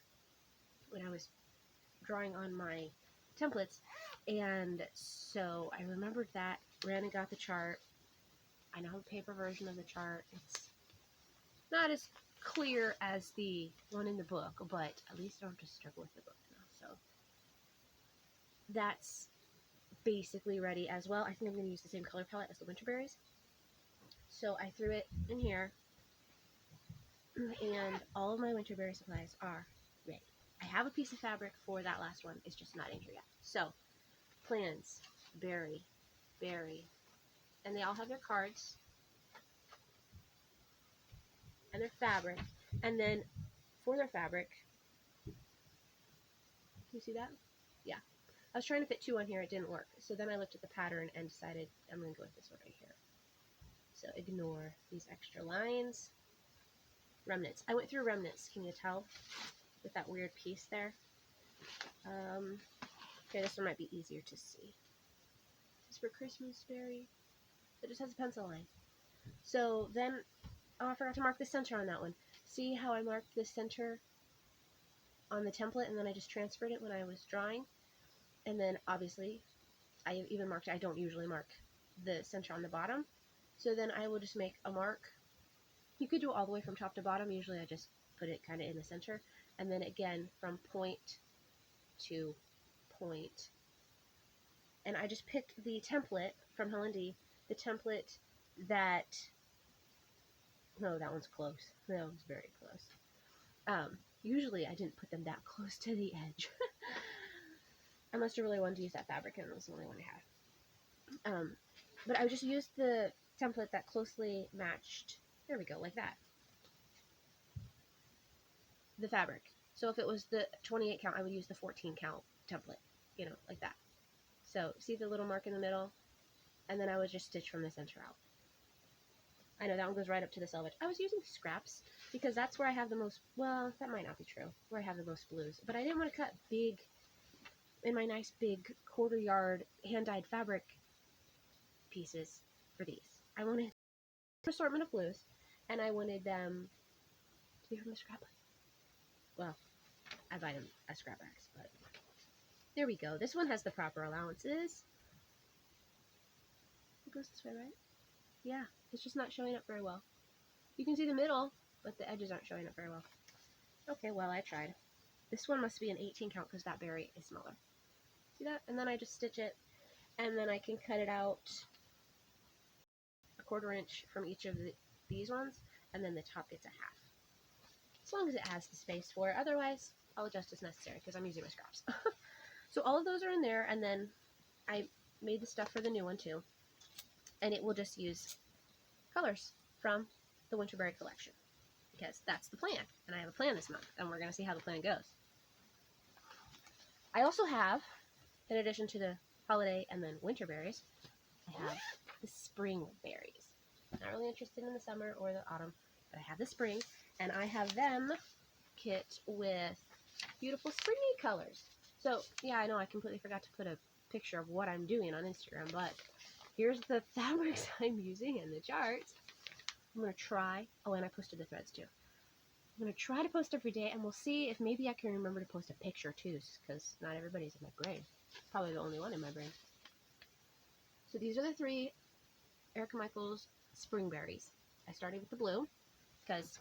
when I was drawing on my templates. And so I remembered that, ran and got the chart. I now have a paper version of the chart. It's not as clear as the one in the book, but at least I don't have to struggle with the book now. So that's basically ready as well. I think I'm going to use the same color palette as the winter berries. So I threw it in here, and all of my winter berry supplies are ready. I have a piece of fabric for that last one. It's just not in here yet. So plans, berry, berry, and they all have their cards and their fabric. And then for their fabric, can you see that? Yeah. I was trying to fit 2 on here. It didn't work. So then I looked at the pattern and decided I'm going to go with this one right here. So ignore these extra lines. Remnants. I went through remnants. Can you tell? With that weird piece there. Okay, this one might be easier to see. This is for Christmas berry. It just has a pencil line. So then, oh, I forgot to mark the center on that one. See how I marked the center on the template and then I just transferred it when I was drawing? And then obviously, I even marked, I don't usually mark the center on the bottom. So then I will just make a mark. You could do it all the way from top to bottom. Usually I just put it kind of in the center. And then again, from point to point. And I just picked the template from Helen D. The template that, no, that one's close. That one's very close. Usually I didn't put them that close to the edge. I must have really wanted to use that fabric and it was the only one I had. But I just used the template that closely matched, there we go, like that. The fabric. So if it was the 28 count, I would use the 14 count template, you know, like that. So see the little mark in the middle? And then I would just stitch from the center out. I know that one goes right up to the selvage. I was using scraps because that's where I have the most, well, that might not be true, where I have the most blues. But I didn't want to cut big, in my nice big quarter yard hand-dyed fabric pieces for these. I wanted an assortment of blues, and I wanted them to be from the scrap. Well, I buy them at scrap racks, but there we go. This one has the proper allowances. It goes this way, right? Yeah, it's just not showing up very well. You can see the middle, but the edges aren't showing up very well. Okay, well, I tried. This one must be an 18 count because that berry is smaller. See that? And then I just stitch it, and then I can cut it out a 1/4 inch from each of these ones, and then the top gets a 1/2. As long as it has the space for it. Otherwise, I'll adjust as necessary because I'm using my scraps. So all of those are in there, and then I made the stuff for the new one too. And it will just use colors from the Winterberry collection because that's the plan. And I have a plan this month, and we're going to see how the plan goes. I also have, in addition to the holiday and then winter berries, I have the spring berries. Not really interested in the summer or the autumn, but I have the spring, and I have them kit with beautiful springy colors. So, yeah, I know I completely forgot to put a picture of what I'm doing on Instagram, but here's the fabrics I'm using in the charts. I'm going to try, oh, and I posted the threads too. I'm going to try to post every day, and we'll see if maybe I can remember to post a picture too, because not everybody's in my brain. Probably the only one in my brain. So these are the 3 Erica Michaels spring berries. I started with the blue, because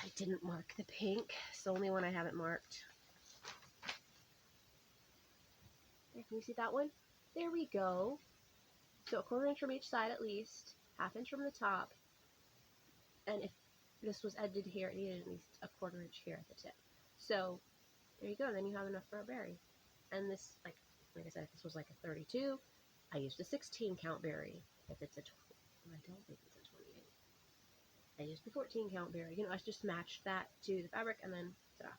I didn't mark the pink. It's the only one I haven't marked. There, can you see that one? There we go. So a 1/4 inch from each side at least, 1/2 inch from the top. And if this was ended here. It needed at least a 1/4 inch here at the tip. So there you go. Then you have enough for a berry. And this, like I said, if this was like a 32, I used a 16 count berry. If it's a, I don't think it's a 28. I used the 14 count berry. You know, I just matched that to the fabric, and then ta-da.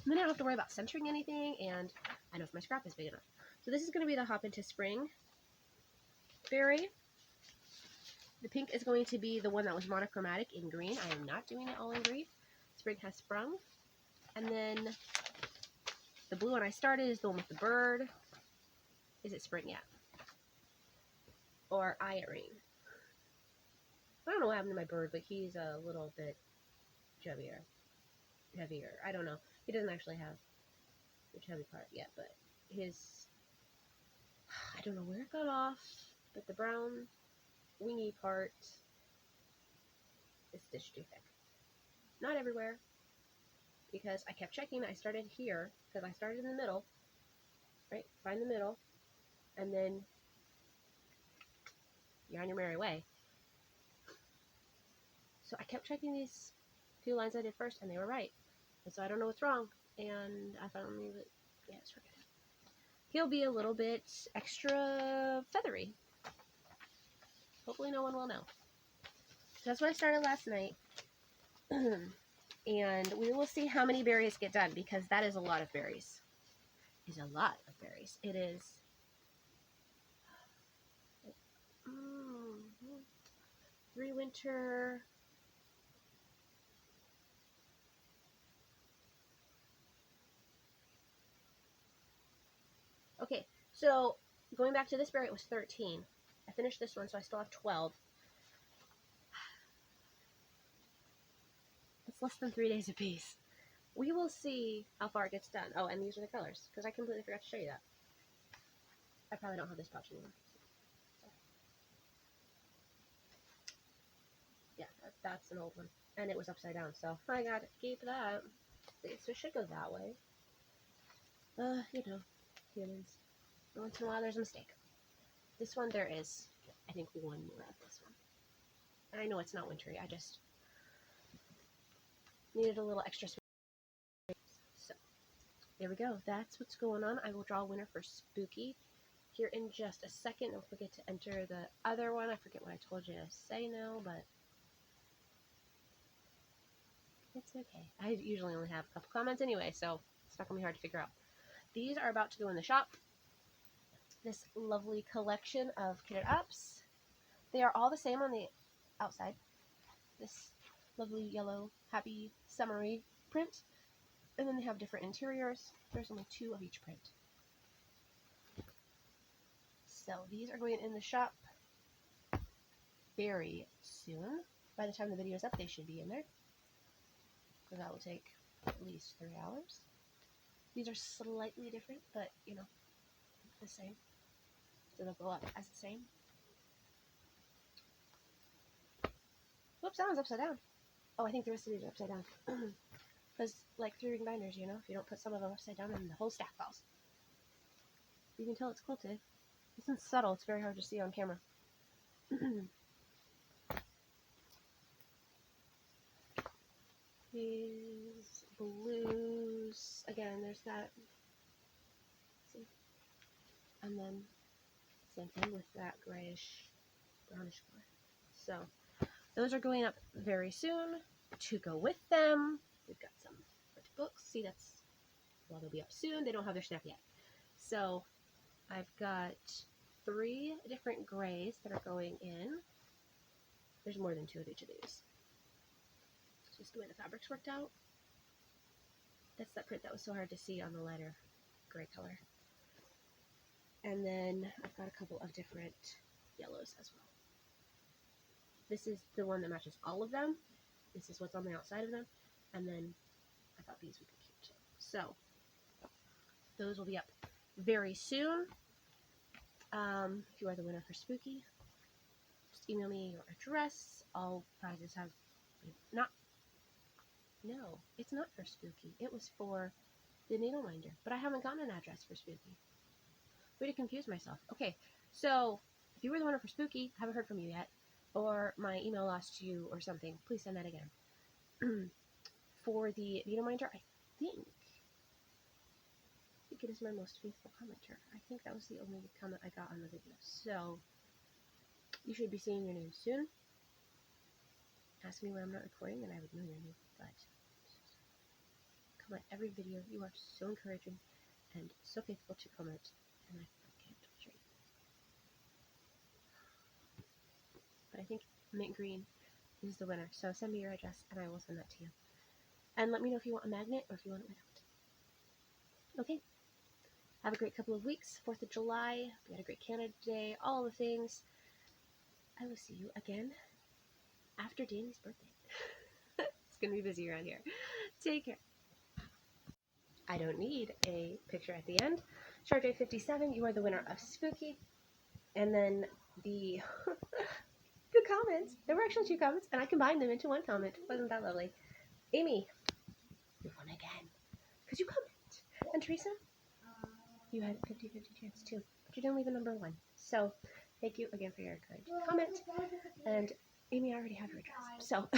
And then I don't have to worry about centering anything, and I know if my scrap is big enough. So this is going to be the Hop into Spring berry. The pink is going to be the one that was monochromatic in green. I am not doing it all in green. Spring has sprung. And then the blue one I started is the one with the bird. Is it spring yet? Or Irene? I don't know what happened to my bird, but he's a little bit chubbier. Heavier. I don't know. He doesn't actually have the chubby part yet, but his... I don't know where it got off, but the brown wingy part is stitched too thick. Not everywhere, because I kept checking. I started here, because I started in the middle, right? Find the middle, and then you're on your merry way. So I kept checking these 2 lines I did first, and they were right. And so I don't know what's wrong, and I finally, yeah, it's forget it. He'll be a little bit extra feathery. Hopefully no one will know. So that's what I started last night. And we will see how many berries get done, because that is a lot of berries. It's a lot of berries. It is 3 winter. Okay, so going back to this berry, it was 13. I finished this one, so I still have 12. It's less than 3 days apiece. We will see how far it gets done. Oh, and these are the colors, because I completely forgot to show you that. I probably don't have this pouch anymore. Yeah, that's an old one. And it was upside down, so I gotta keep that. So it should go that way. You know, humans. Once in a while there's a mistake. This one there is, I think, 1 more of this one. And I know it's not wintry, I just needed a little extra space. So, there we go. That's what's going on. I will draw a winner for Spooky here in just a second. Don't forget to enter the other one. I forget what I told you to say now, but it's okay. I usually only have a couple comments anyway, so it's not going to be hard to figure out. These are about to go in the shop. This lovely collection of kitted ups. They are all the same on the outside. This lovely yellow, happy, summery print. And then they have different interiors. There's only 2 of each print. So these are going in the shop very soon. By the time the video is up, they should be in there. So that will take at least 3 hours. These are slightly different, but, you know, the same. So they'll go up as the same. Whoops, that one's upside down. Oh, I think the rest of these are upside down. Because, like 3-ring binders, you know, if you don't put some of them upside down, then the whole stack falls. You can tell it's quilted. This one's subtle. It's very hard to see on camera. These blues. Again, there's that. See? And then, same thing with that grayish, brownish color. So, those are going up very soon. To go with them, we've got some books. See, that's, well, they'll be up soon. They don't have their snap yet. So, I've got 3 different grays that are going in. There's more than 2 of each of these. It's just the way the fabric's worked out. That's that print that was so hard to see on the lighter gray color. And then I've got a couple of different yellows as well. This is the one that matches all of them. This is what's on the outside of them. And then I thought these would be cute too. So those will be up very soon. If you are the winner for Spooky, just email me your address. All prizes have no, it's not for Spooky. It was for the needle minder, but I haven't gotten an address for Spooky. Way to confuse myself. Okay, so if you were the winner for Spooky, haven't heard from you yet, or my email lost to you or something, please send that again. for the Beatominder. I think it is my most faithful commenter. I think that was the only comment I got on the video. So you should be seeing your name soon. Ask me when I'm not recording and I would know your name. But comment every video. You are so encouraging and so faithful to comment. And I can't treat you. But I think mint green is the winner. So send me your address and I will send that to you. And let me know if you want a magnet or if you want it without. Okay. Have a great couple of weeks. 4th of July. We had a great Canada Day. All the things. I will see you again after Danny's birthday. It's going to be busy around here. Take care. I don't need a picture at the end. Charge 57, you are the winner of Spooky. And then the comments. There were actually 2 comments, and I combined them into 1 comment. Wasn't that lovely? Amy, you won again. Because you comment. And Teresa, you had a 50-50 chance too. But you didn't leave a number 1. So thank you again for your encouraging comment. And Amy, I already have your address. So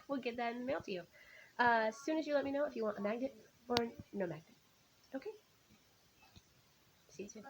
we'll get that in the mail to you. As soon as you let me know if you want a magnet or no magnet. Okay? See you soon.